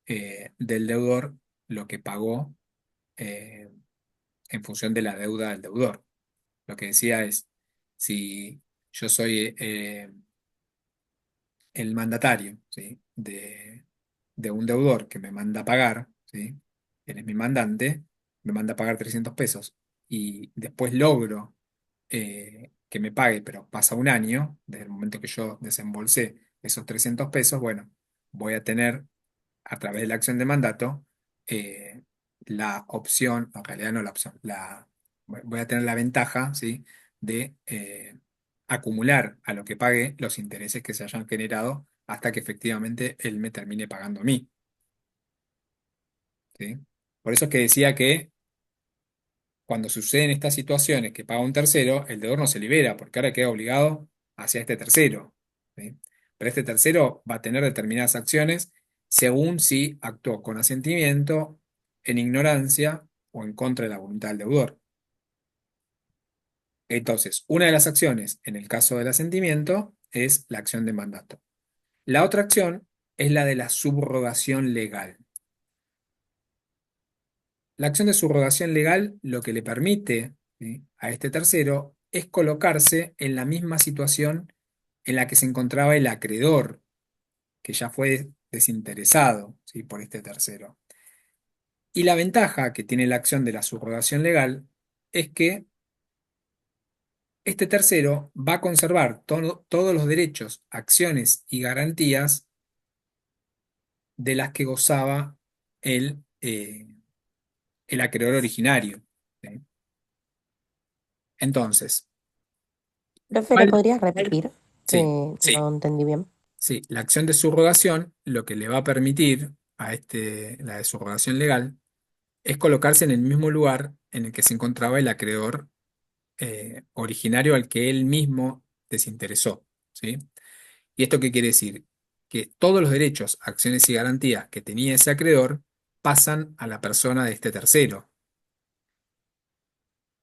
Speaker 1: del deudor lo que pagó eh, en función de la deuda del deudor. Lo que decía es, si yo soy el mandatario, ¿sí? de un deudor que me manda a pagar, ¿sí? Él es mi mandante, me manda a pagar 300 pesos y después logro que me pague, pero pasa un año desde el momento que yo desembolsé esos 300 pesos, bueno, voy a tener a través de la acción de mandato eh, la opción, en realidad no la opción, voy a tener la ventaja, ¿sí? de acumular a lo que pague los intereses que se hayan generado hasta que efectivamente él me termine pagando a mí, ¿sí? Por eso es que decía que cuando suceden estas situaciones que paga un tercero, el deudor no se libera porque ahora queda obligado hacia este tercero, ¿sí? Pero este tercero va a tener determinadas acciones según si actuó con asentimiento, en ignorancia o en contra de la voluntad del deudor. Entonces, una de las acciones en el caso del asentimiento es la acción de mandato. La otra acción es la de la subrogación legal. La acción de subrogación legal lo que le permite, ¿sí? a este tercero es colocarse en la misma situación en la que se encontraba el acreedor, que ya fue desinteresado, ¿sí? por este tercero. Y la ventaja que tiene la acción de la subrogación legal es que este tercero va a conservar todos los derechos, acciones y garantías de las que gozaba el acreedor originario, ¿sí? Entonces,
Speaker 8: Profe, ¿lo
Speaker 1: ¿cuál?
Speaker 8: podrías repetir?
Speaker 1: Sí,
Speaker 8: No entendí bien.
Speaker 1: sí, la acción de subrogación lo que le va a permitir la de subrogación legal, es colocarse en el mismo lugar en el que se encontraba el acreedor originario al que él mismo desinteresó, ¿sí? ¿Y esto qué quiere decir? Que todos los derechos, acciones y garantías que tenía ese acreedor pasan a la persona de este tercero.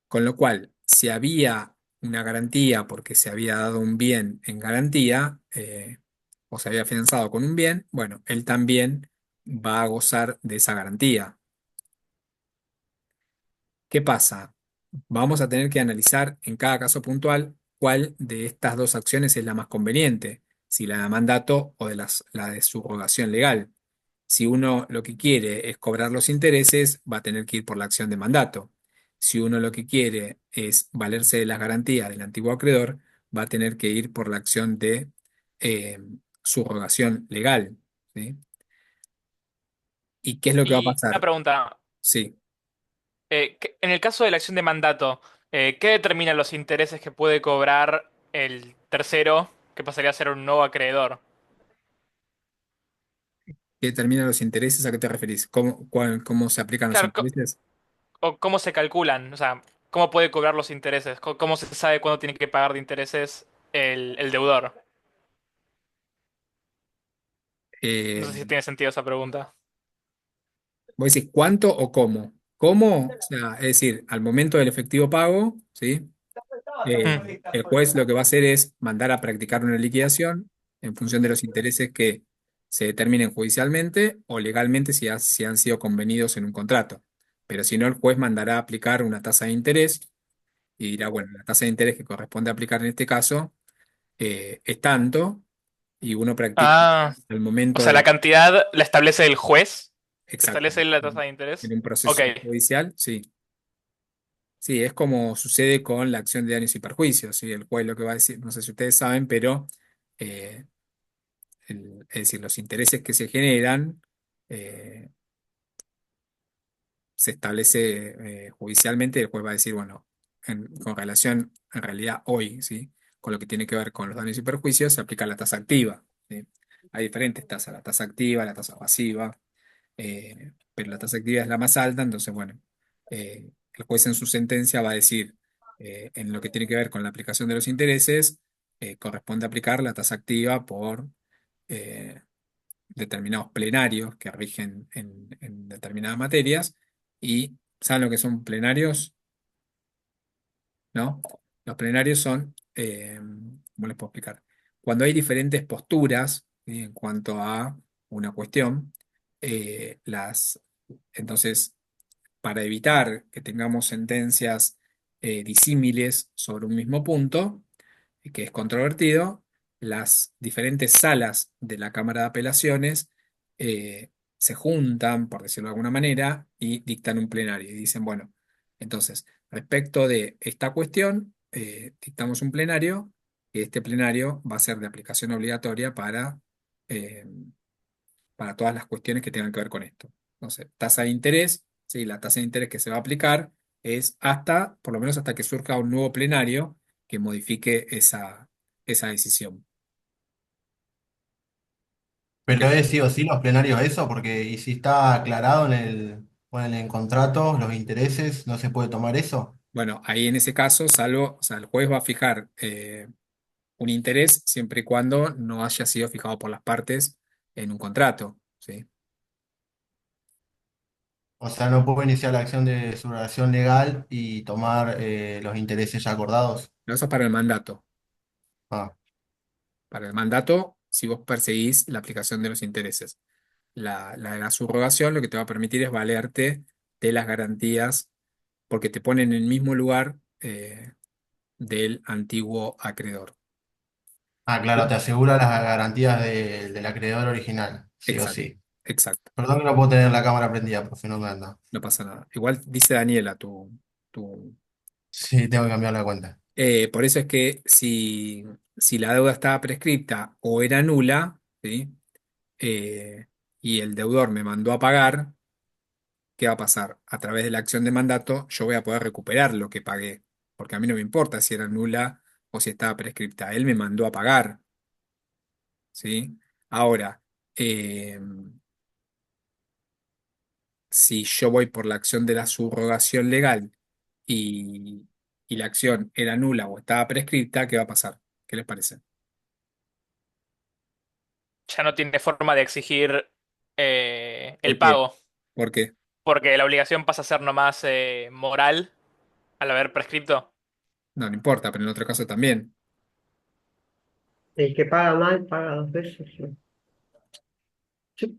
Speaker 1: Con lo cual, si había una garantía porque se había dado un bien en garantía o se había financiado con un bien, bueno, él también va a gozar de esa garantía. ¿Qué pasa? Vamos a tener que analizar en cada caso puntual cuál de estas dos acciones es la más conveniente, si la de mandato o la de subrogación legal. Si uno lo que quiere es cobrar los intereses, va a tener que ir por la acción de mandato. Si uno lo que quiere es valerse de las garantías del antiguo acreedor, va a tener que ir por la acción de eh, subrogación legal, ¿sí? ¿Y qué es lo que va a
Speaker 3: Y una
Speaker 1: pasar?
Speaker 3: pregunta,
Speaker 1: Sí.
Speaker 3: en el caso de la acción de mandato, ¿qué determina los intereses que puede cobrar el tercero, que pasaría a ser un nuevo acreedor?
Speaker 1: ¿Qué determinan los intereses? ¿A qué te referís? ¿Cómo se aplican los
Speaker 3: Claro,
Speaker 1: intereses?
Speaker 3: o cómo se calculan, o sea, cómo puede cobrar los intereses, cómo se sabe cuándo tiene que pagar de intereses el deudor. No
Speaker 1: Eh,
Speaker 3: sé si tiene sentido esa pregunta.
Speaker 1: Vos decís cuánto o cómo. ¿Cómo? O sea, es decir, al momento del efectivo pago, ¿sí? El juez lo que va a hacer es mandar a practicar una liquidación en función de los intereses que se determinen judicialmente o legalmente si han sido convenidos en un contrato. Pero si no, el juez mandará a aplicar una tasa de interés y dirá, bueno, la tasa de interés que corresponde aplicar en este caso es tanto y uno practica
Speaker 3: Ah,
Speaker 1: al
Speaker 3: o
Speaker 1: momento
Speaker 3: sea, la
Speaker 1: de...
Speaker 3: cantidad la establece el juez,
Speaker 1: Exacto.
Speaker 3: establece la tasa
Speaker 1: En
Speaker 3: de interés.
Speaker 1: un
Speaker 3: Ok.
Speaker 1: proceso judicial, sí. Sí, es como sucede con la acción de daños y perjuicios. ¿Sí? El juez lo que va a decir, no sé si ustedes saben, pero eh, es decir, los intereses que se generan eh, se establece judicialmente. El juez va a decir, bueno, con relación, en realidad hoy, ¿sí? Con lo que tiene que ver con los daños y perjuicios, se aplica la tasa activa. ¿Sí? Hay diferentes tasas, la tasa activa, la tasa pasiva. Pero la tasa activa es la más alta, entonces, bueno, el juez en su sentencia va a decir, en lo que tiene que ver con la aplicación de los intereses, corresponde aplicar la tasa activa por eh, determinados plenarios que rigen en determinadas materias, y ¿saben lo que son plenarios? ¿No? Los plenarios son, ¿cómo les puedo explicar? Cuando hay diferentes posturas, ¿sí? En cuanto a una cuestión, las, entonces, para evitar que tengamos sentencias disímiles sobre un mismo punto, que es controvertido, las diferentes salas de la Cámara de Apelaciones eh, se juntan, por decirlo de alguna manera, y dictan un plenario. Y dicen, bueno, entonces, respecto de esta cuestión, dictamos un plenario, y este plenario va a ser de aplicación obligatoria eh, para todas las cuestiones que tengan que ver con esto. Entonces, tasa de interés, sí, la tasa de interés que se va a aplicar es hasta, por lo menos hasta que surja un nuevo plenario que modifique esa decisión.
Speaker 5: Pero es sí o sí los plenarios eso, porque y si está aclarado en ponen en contrato los intereses, no se puede tomar eso.
Speaker 1: Bueno, ahí en ese caso, salvo, o sea, el juez va a fijar un interés siempre y cuando no haya sido fijado por las partes en un contrato, ¿sí?
Speaker 5: O sea, no puedo iniciar la acción de subrogación legal y tomar los intereses ya acordados.
Speaker 1: Pero eso es para el mandato.
Speaker 5: Ah,
Speaker 1: Para el mandato, si vos perseguís la aplicación de los intereses. La de la subrogación lo que te va a permitir es valerte de las garantías porque te ponen en el mismo lugar del antiguo acreedor.
Speaker 5: claro, te asegura las garantías del acreedor original, sí o
Speaker 1: Exacto,
Speaker 5: sí.
Speaker 1: exacto.
Speaker 5: Perdón que no puedo tener la cámara prendida, profe, no me anda.
Speaker 1: No pasa nada. Igual dice Daniela tu...
Speaker 5: Sí, tengo que cambiar la cuenta.
Speaker 1: Por eso es que si la deuda estaba prescripta o era nula, ¿sí? Eh, y el deudor me mandó a pagar, ¿qué va a pasar? A través de la acción de mandato, yo voy a poder recuperar lo que pagué, porque a mí no me importa si era nula o si estaba prescripta. Él me mandó a pagar, ¿sí? Ahora, eh, si yo voy por la acción de la subrogación legal y, y la acción era nula o estaba prescripta, ¿qué va a pasar? ¿Qué les parece?
Speaker 3: Ya no tiene forma de exigir
Speaker 1: ¿Por
Speaker 3: el
Speaker 1: qué?
Speaker 3: pago,
Speaker 1: ¿Por qué?
Speaker 3: porque la obligación pasa a ser nomás moral al haber prescripto.
Speaker 1: No, no importa, pero en otro caso también.
Speaker 2: El que paga mal paga dos veces. ¿No? Sí.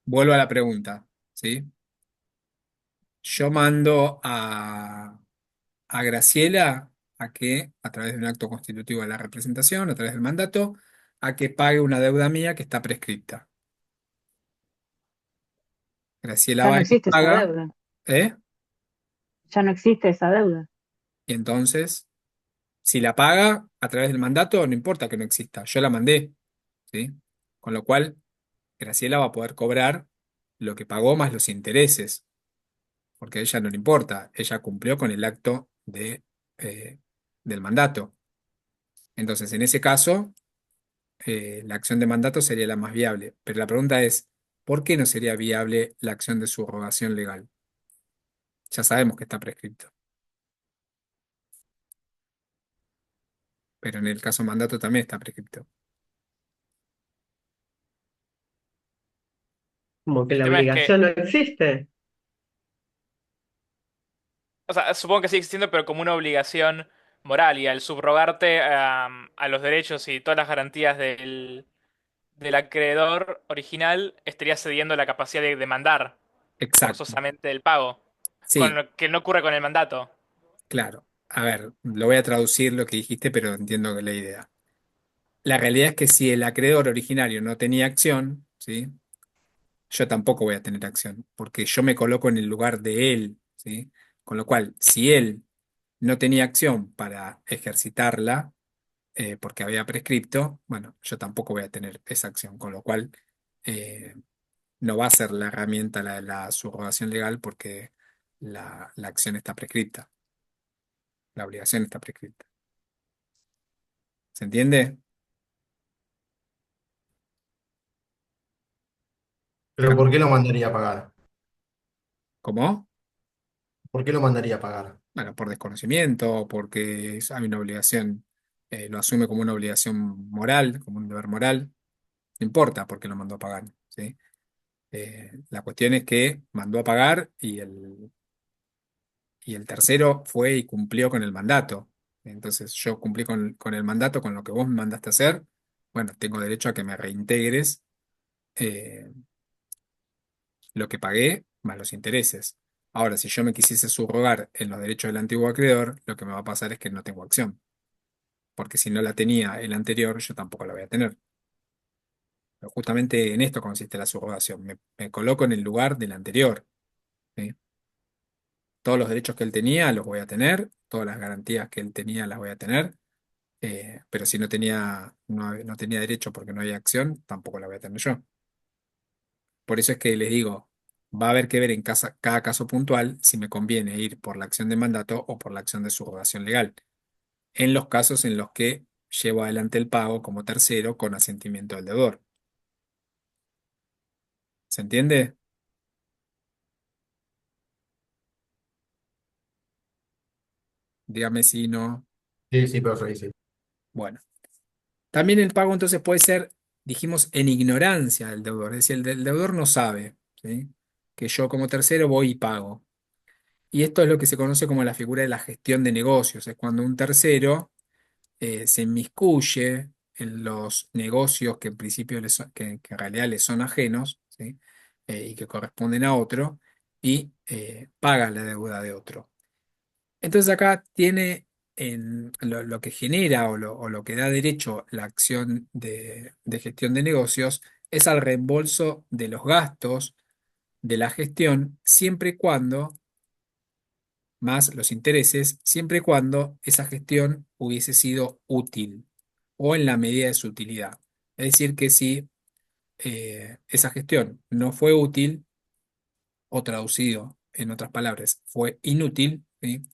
Speaker 1: Vuelvo a la pregunta, ¿sí? Yo mando a Graciela a que, a través de un acto constitutivo de la representación, a través del mandato, a que pague una deuda mía que está prescripta. Graciela
Speaker 9: Ya
Speaker 1: va
Speaker 9: no
Speaker 1: y
Speaker 9: existe esa
Speaker 1: paga,
Speaker 9: deuda,
Speaker 1: ¿eh?
Speaker 9: ya no existe esa deuda.
Speaker 1: Y entonces, si la paga a través del mandato, no importa que no exista, yo la mandé, ¿sí? Con lo cual, Graciela va a poder cobrar lo que pagó más los intereses, porque a ella no le importa, ella cumplió con el acto eh, del mandato. Entonces, en ese caso, la acción de mandato sería la más viable. Pero la pregunta es, ¿por qué no sería viable la acción de subrogación legal? Ya sabemos que está prescrito, pero en el caso mandato también está prescrito.
Speaker 2: Como que
Speaker 3: El
Speaker 2: la
Speaker 3: tema es que,
Speaker 2: obligación no existe.
Speaker 3: o sea, supongo que sigue existiendo, pero como una obligación moral y al subrogarte a los derechos y todas las garantías del acreedor original, estaría cediendo la capacidad de demandar
Speaker 1: Exacto.
Speaker 3: forzosamente el pago, con
Speaker 1: Sí,
Speaker 3: lo que no ocurre con el mandato.
Speaker 1: claro. A ver, lo voy a traducir lo que dijiste, pero entiendo que la idea. La realidad es que si el acreedor originario no tenía acción, ¿sí? Yo tampoco voy a tener acción, porque yo me coloco en el lugar de él, ¿sí? Con lo cual, si él no tenía acción para ejercitarla, porque había prescripto, bueno, yo tampoco voy a tener esa acción, con lo cual eh, no va a ser la herramienta la subrogación legal porque la acción está prescripta, la obligación está prescripta. ¿Se entiende?
Speaker 5: Pero ¿por qué lo mandaría a pagar?
Speaker 1: ¿Cómo?
Speaker 5: ¿Por qué lo mandaría a pagar?
Speaker 1: Bueno, por desconocimiento, porque hay una obligación, lo asume como una obligación moral, como un deber moral, no importa por qué lo mandó a pagar, ¿sí? La cuestión es que mandó a pagar y el tercero fue y cumplió con el mandato. Entonces yo cumplí con el mandato, con lo que vos me mandaste a hacer, bueno, tengo derecho a que me reintegres eh, lo que pagué más los intereses. Ahora, si yo me quisiese subrogar en los derechos del antiguo acreedor, lo que me va a pasar es que no tengo acción, porque si no la tenía el anterior, yo tampoco la voy a tener. Pero justamente en esto consiste la subrogación. Me coloco en el lugar del anterior, ¿sí? Todos los derechos que él tenía los voy a tener, todas las garantías que él tenía las voy a tener, pero si no tenía derecho porque no había acción, tampoco la voy a tener yo. Por eso es que les digo, va a haber que ver en cada caso puntual si me conviene ir por la acción de mandato o por la acción de subrogación legal, en los casos en los que llevo adelante el pago como tercero con asentimiento del deudor. ¿Se entiende? Dígame si no.
Speaker 5: Sí, sí, profe, sí.
Speaker 1: Bueno, también el pago entonces puede ser, dijimos, en ignorancia del deudor, es decir, el deudor no sabe, ¿sí? Que yo como tercero voy y pago. Y esto es lo que se conoce como la figura de la gestión de negocios, es cuando un tercero se inmiscuye en los negocios que en principio que en realidad le son ajenos, ¿sí? Y que corresponden a otro, y paga la deuda de otro. Entonces acá tiene lo que genera o lo que da derecho la acción de gestión de negocios es al reembolso de los gastos de la gestión, siempre y cuando, más los intereses, siempre y cuando esa gestión hubiese sido útil o en la medida de su utilidad. Es decir, que si esa gestión no fue útil, o traducido en otras palabras, fue inútil, ¿sí?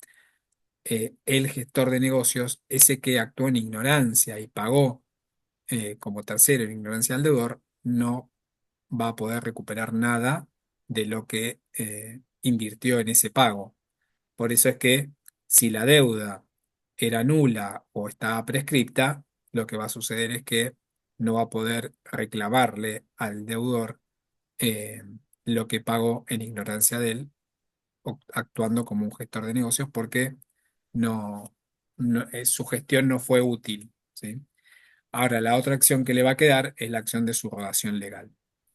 Speaker 1: El gestor de negocios, ese que actuó en ignorancia y pagó como tercero en ignorancia al deudor, no va a poder recuperar nada de lo que invirtió en ese pago. Por eso es que si la deuda era nula o estaba prescripta, lo que va a suceder es que no va a poder reclamarle al deudor eh, lo que pagó en ignorancia de él, actuando como un gestor de negocios porque su gestión no fue útil, ¿sí? Ahora, la otra acción que le va a quedar es la acción de subrogación legal.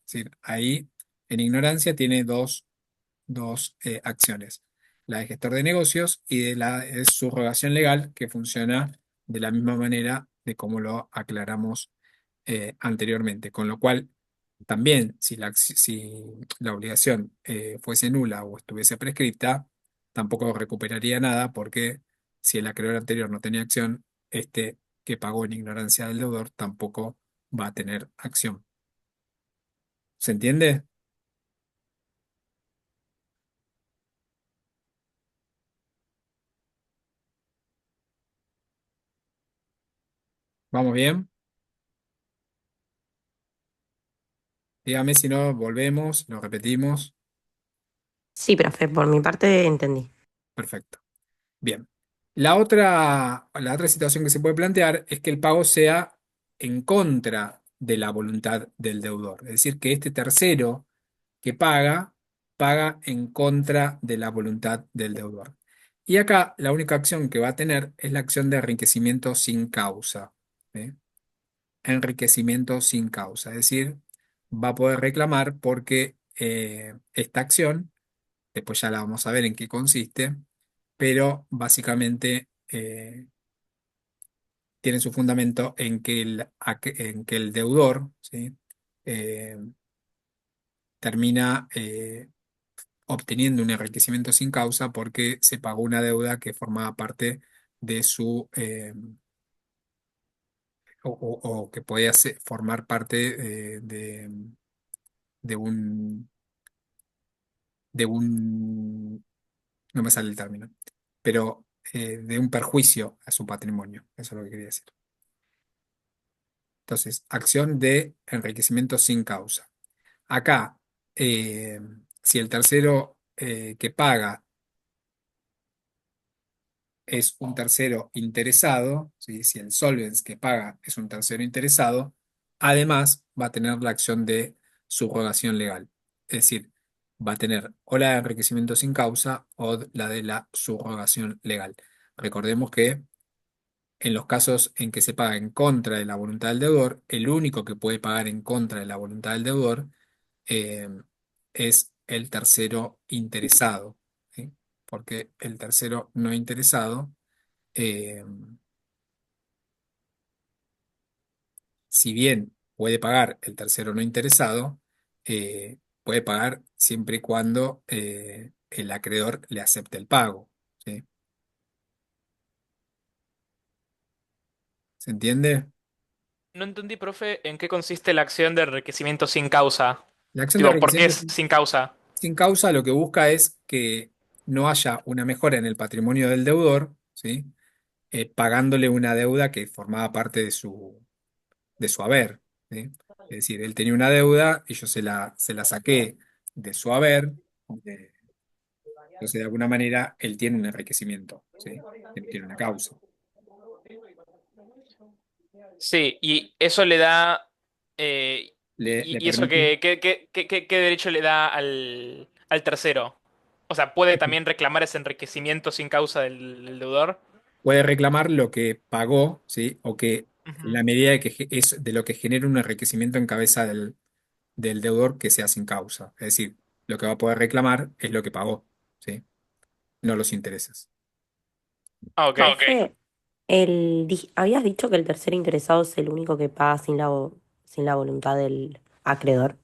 Speaker 1: Es decir, ahí, en ignorancia, tiene dos acciones. La de gestor de negocios y de la de subrogación legal, que funciona de la misma manera de como lo aclaramos anteriormente. Con lo cual, también, si la obligación fuese nula o estuviese prescripta, tampoco recuperaría nada porque si el acreedor anterior no tenía acción, este que pagó en ignorancia del deudor tampoco va a tener acción. ¿Se entiende? ¿Vamos bien? Dígame si no, volvemos, lo repetimos.
Speaker 8: Sí, profe, por mi parte entendí.
Speaker 1: Perfecto. Bien. La otra situación que se puede plantear es que el pago sea en contra de la voluntad del deudor. Es decir, que este tercero que paga, paga en contra de la voluntad del deudor. Y acá la única acción que va a tener es la acción de enriquecimiento sin causa. ¿Sí? Enriquecimiento sin causa, es decir, va a poder reclamar porque esta acción, después ya la vamos a ver en qué consiste, pero básicamente tiene su fundamento en que el deudor, ¿sí? eh, termina obteniendo un enriquecimiento sin causa porque se pagó una deuda que formaba parte de su, o que podía formar parte de un, no me sale el término, pero de un perjuicio a su patrimonio. Eso es lo que quería decir. Entonces, acción de enriquecimiento sin causa. Acá, eh, si el tercero que paga es un tercero interesado, ¿sí? Si el solvens que paga es un tercero interesado, además va a tener la acción de subrogación legal. Es decir, va a tener o la de enriquecimiento sin causa o la de la subrogación legal. Recordemos que en los casos en que se paga en contra de la voluntad del deudor, el único que puede pagar en contra de la voluntad del deudor eh, es el tercero interesado, ¿sí? Porque el tercero no interesado, eh, si bien puede pagar el tercero no interesado, puede pagar siempre y cuando el acreedor le acepte el pago, ¿sí? ¿Se entiende?
Speaker 3: No entendí, profe, en qué consiste la acción de enriquecimiento sin causa.
Speaker 1: La acción de
Speaker 3: Tipo, ¿por qué
Speaker 1: enriquecimiento
Speaker 3: es sin causa?
Speaker 1: sin causa lo que busca es que no haya una mejora en el patrimonio del deudor, ¿sí? Pagándole una deuda que formaba parte de su haber, ¿sí? Es decir, él tenía una deuda y yo se la saqué de su haber, eh, entonces de alguna manera él tiene un enriquecimiento, ¿sí? Él tiene una causa.
Speaker 3: Sí, y eso le da...
Speaker 1: Le
Speaker 3: y eso
Speaker 1: permite,
Speaker 3: qué derecho le da al tercero? O sea, ¿puede también reclamar ese enriquecimiento sin causa del deudor?
Speaker 1: puede reclamar lo que pagó, ¿sí? O que en
Speaker 3: Ujú.
Speaker 1: la medida de que es de lo que genera un enriquecimiento en cabeza del deudor que sea sin causa. Es decir, lo que va a poder reclamar es lo que pagó, ¿sí? No los intereses.
Speaker 3: Ah, ok.
Speaker 8: Profe, habías dicho que el tercer interesado es el único que paga sin la voluntad del acreedor.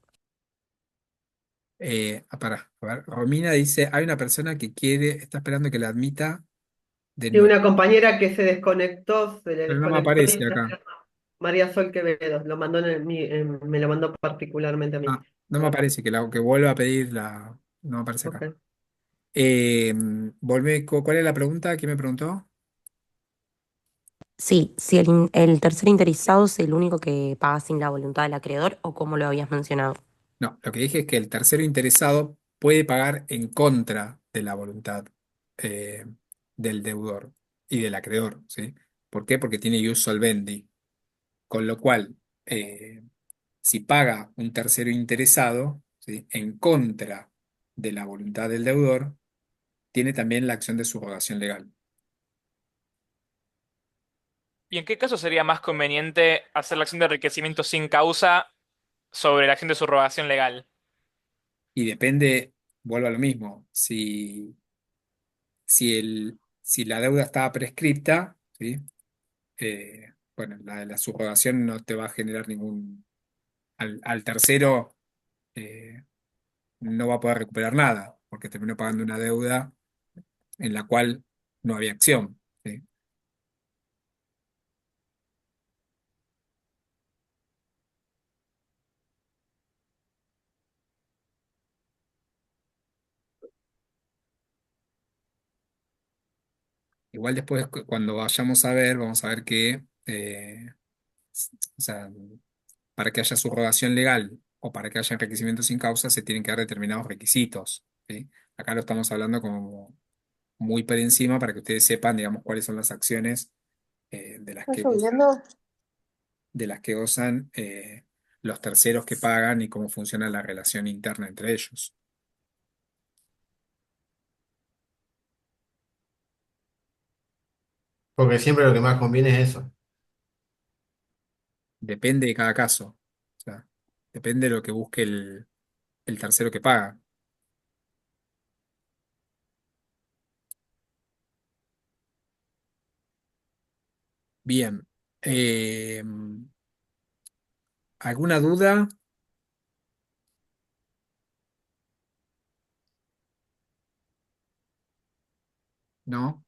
Speaker 1: Pará, a ver, Romina dice, hay una persona que quiere, está esperando que la admita de
Speaker 2: Y
Speaker 1: nuevo,
Speaker 2: una compañera que se desconectó, se le
Speaker 1: pero no me
Speaker 2: desconectó y
Speaker 1: aparece
Speaker 2: está
Speaker 1: acá.
Speaker 2: María Sol Quevedo, lo mandó me lo mandó particularmente a mí.
Speaker 1: Ah, no
Speaker 2: A
Speaker 1: me
Speaker 2: ver,
Speaker 1: aparece que vuelva a pedir la, no me aparece acá.
Speaker 2: ok.
Speaker 1: ¿Cuál es la pregunta? ¿Quién me preguntó?
Speaker 8: Sí, si el tercer interesado es el único que paga sin la voluntad del acreedor o como lo habías mencionado.
Speaker 1: No, lo que dije es que el tercero interesado puede pagar en contra de la voluntad eh, del deudor y del acreedor, ¿sí? ¿Por qué? Porque tiene ius solvendi. Con lo cual, si paga un tercero interesado, ¿sí? En contra de la voluntad del deudor, tiene también la acción de subrogación legal.
Speaker 3: ¿Y en qué caso sería más conveniente hacer la acción de enriquecimiento sin causa sobre la acción de subrogación legal?
Speaker 1: Y depende, vuelvo a lo mismo, si la deuda está prescripta, ¿sí? Bueno, la subrogación no te va a generar al tercero eh, no va a poder recuperar nada, porque terminó pagando una deuda en la cual no había acción, ¿sí? Igual después, cuando vayamos a ver, vamos a ver que, o sea, para que haya subrogación legal o para que haya enriquecimiento sin causa, se tienen que dar determinados requisitos, ¿sí? Acá lo estamos hablando como muy por encima para que ustedes sepan, digamos, cuáles son las acciones de las
Speaker 7: ¿Está
Speaker 1: que
Speaker 7: lloviendo?
Speaker 1: de las que gozan los terceros que pagan y cómo funciona la relación interna entre ellos.
Speaker 5: Porque siempre lo que más conviene es eso.
Speaker 1: Depende de cada caso. O sea, depende de lo que busque el tercero que paga. Bien. ¿Alguna duda? ¿No?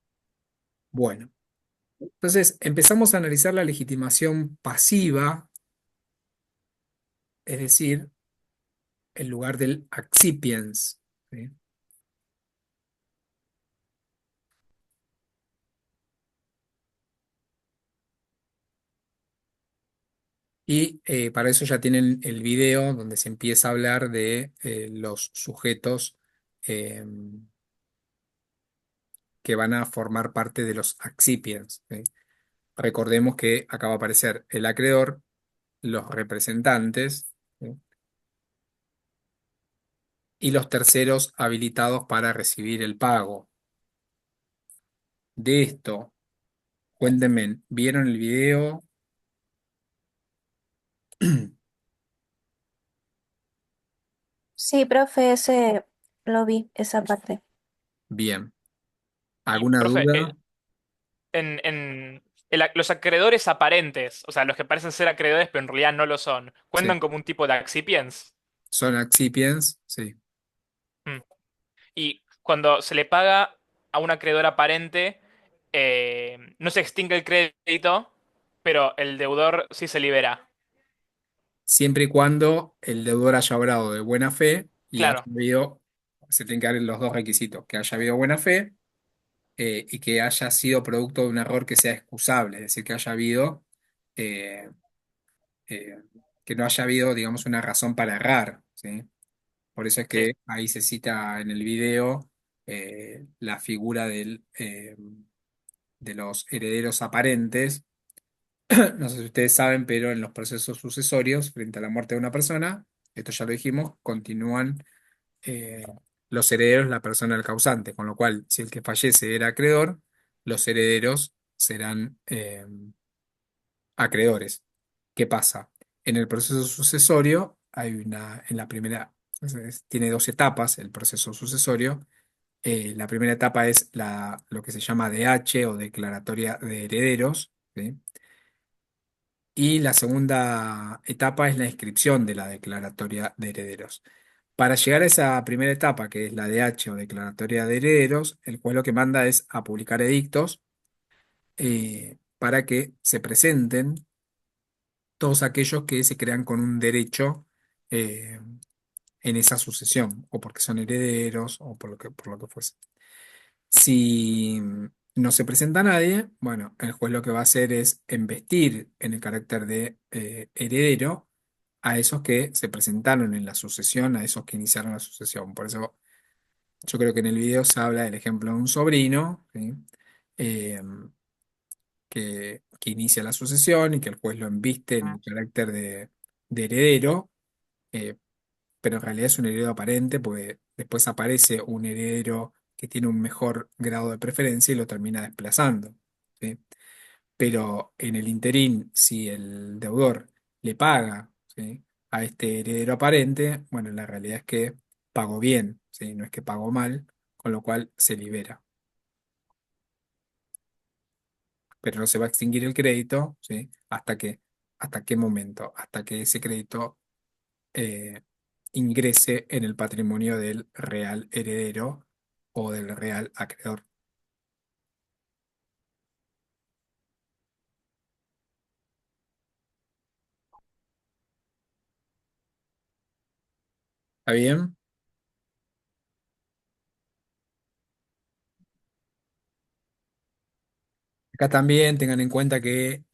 Speaker 1: Bueno. Entonces, empezamos a analizar la legitimación pasiva, es decir, en lugar del accipiens. ¿Sí? Y para eso ya tienen el video donde se empieza a hablar de los sujetos eh, que van a formar parte de los accipiens. ¿Sí? Recordemos que acá va a aparecer el acreedor, los representantes, ¿sí? Y los terceros habilitados para recibir el pago. De esto, cuéntenme, ¿vieron el video?
Speaker 10: Sí, profe, ese lo vi, esa parte.
Speaker 1: Bien.
Speaker 3: Y,
Speaker 1: ¿Alguna
Speaker 3: profe,
Speaker 1: duda?
Speaker 3: los acreedores aparentes, o sea, los que parecen ser acreedores pero en realidad no lo son,
Speaker 1: Sí.
Speaker 3: ¿cuentan como un tipo de accipiens?
Speaker 1: ¿Son accipiens? Sí.
Speaker 3: Mm. Y cuando se le paga a un acreedor aparente, no se extingue el crédito, pero el deudor sí se libera.
Speaker 1: Siempre y cuando el deudor haya obrado de buena fe y haya
Speaker 3: Claro,
Speaker 1: habido, se tienen que dar los dos requisitos, que haya habido buena fe y que haya sido producto de un error que sea excusable, es decir, que haya habido, eh, eh, que no haya habido, digamos, una razón para errar, ¿sí? Por eso es
Speaker 3: sí.
Speaker 1: que ahí se cita en el video la figura de los herederos aparentes. No sé si ustedes saben, pero en los procesos sucesorios, frente a la muerte de una persona, esto ya lo dijimos, continúan eh, los herederos, la persona del causante, con lo cual, si el que fallece era acreedor, los herederos serán acreedores. ¿Qué pasa? En el proceso sucesorio, en la primera, tiene dos etapas el proceso sucesorio. La primera etapa es lo que se llama DH o declaratoria de herederos, ¿sí? Y la segunda etapa es la inscripción de la declaratoria de herederos. Para llegar a esa primera etapa, que es la DH o declaratoria de herederos, el juez lo que manda es a publicar edictos para que se presenten todos aquellos que se crean con un derecho eh, en esa sucesión, o porque son herederos, o por lo que fuese. Si no se presenta nadie, bueno, el juez lo que va a hacer es embestir en el carácter de heredero a esos que se presentaron en la sucesión, a esos que iniciaron la sucesión. Por eso yo creo que en el video se habla del ejemplo de un sobrino, ¿sí? Eh, que inicia la sucesión y que el juez lo embiste en el carácter de heredero, eh, pero en realidad es un heredero aparente, porque después aparece un heredero que tiene un mejor grado de preferencia y lo termina desplazando, ¿sí? Pero en el interín, si el deudor le paga, ¿sí? a este heredero aparente, bueno, la realidad es que pagó bien, ¿sí? No es que pagó mal, con lo cual se libera. Pero no se va a extinguir el crédito, ¿sí? ¿Hasta qué momento? Hasta que ese crédito eh, ingrese en el patrimonio del real heredero o del real acreedor. ¿Está bien? Acá también tengan en cuenta que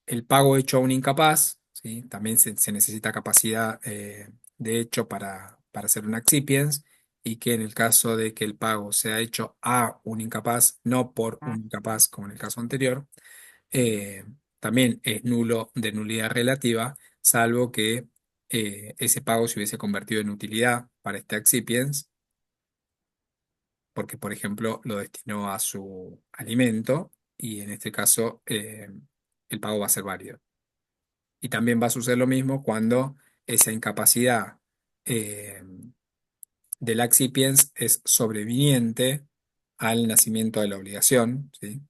Speaker 1: el pago hecho a un incapaz, ¿sí? También se necesita capacidad de hecho para hacer un accipiens y que en el caso de que el pago sea hecho a un incapaz, no por un incapaz como en el caso anterior, también es nulo de nulidad relativa, salvo que ese pago se hubiese convertido en utilidad para este excipiens, porque, por ejemplo, lo destinó a su alimento y en este caso el pago va a ser válido. Y también va a suceder lo mismo cuando esa incapacidad eh, del excipiens es sobreviniente al nacimiento de la obligación, ¿sí?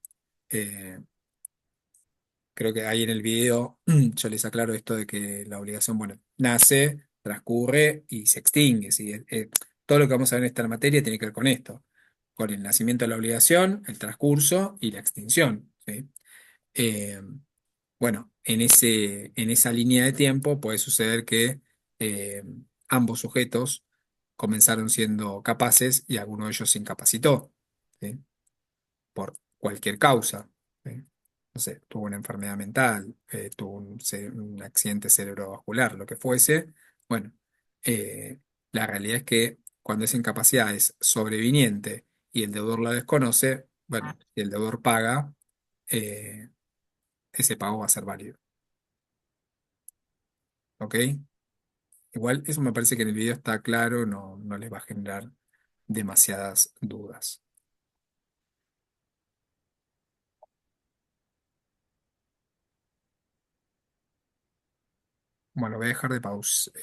Speaker 1: Eh, Creo que ahí en el video yo les aclaro esto de que la obligación, bueno, nace, transcurre y se extingue, ¿sí? Todo lo que vamos a ver en esta materia tiene que ver con esto, con el nacimiento de la obligación, el transcurso y la extinción, ¿sí? Eh, bueno, en esa línea de tiempo puede suceder que eh, ambos sujetos comenzaron siendo capaces y alguno de ellos se incapacitó, ¿sí? Por cualquier causa, ¿sí? No sé, tuvo una enfermedad mental, tuvo un accidente cerebrovascular, lo que fuese. Bueno, eh, la realidad es que cuando esa incapacidad es sobreviniente y el deudor la desconoce, bueno, si el deudor paga, eh, ese pago va a ser válido. ¿Ok? Igual eso me parece que en el video está claro, no les va a generar demasiadas dudas. Bueno, voy a dejar de pausar.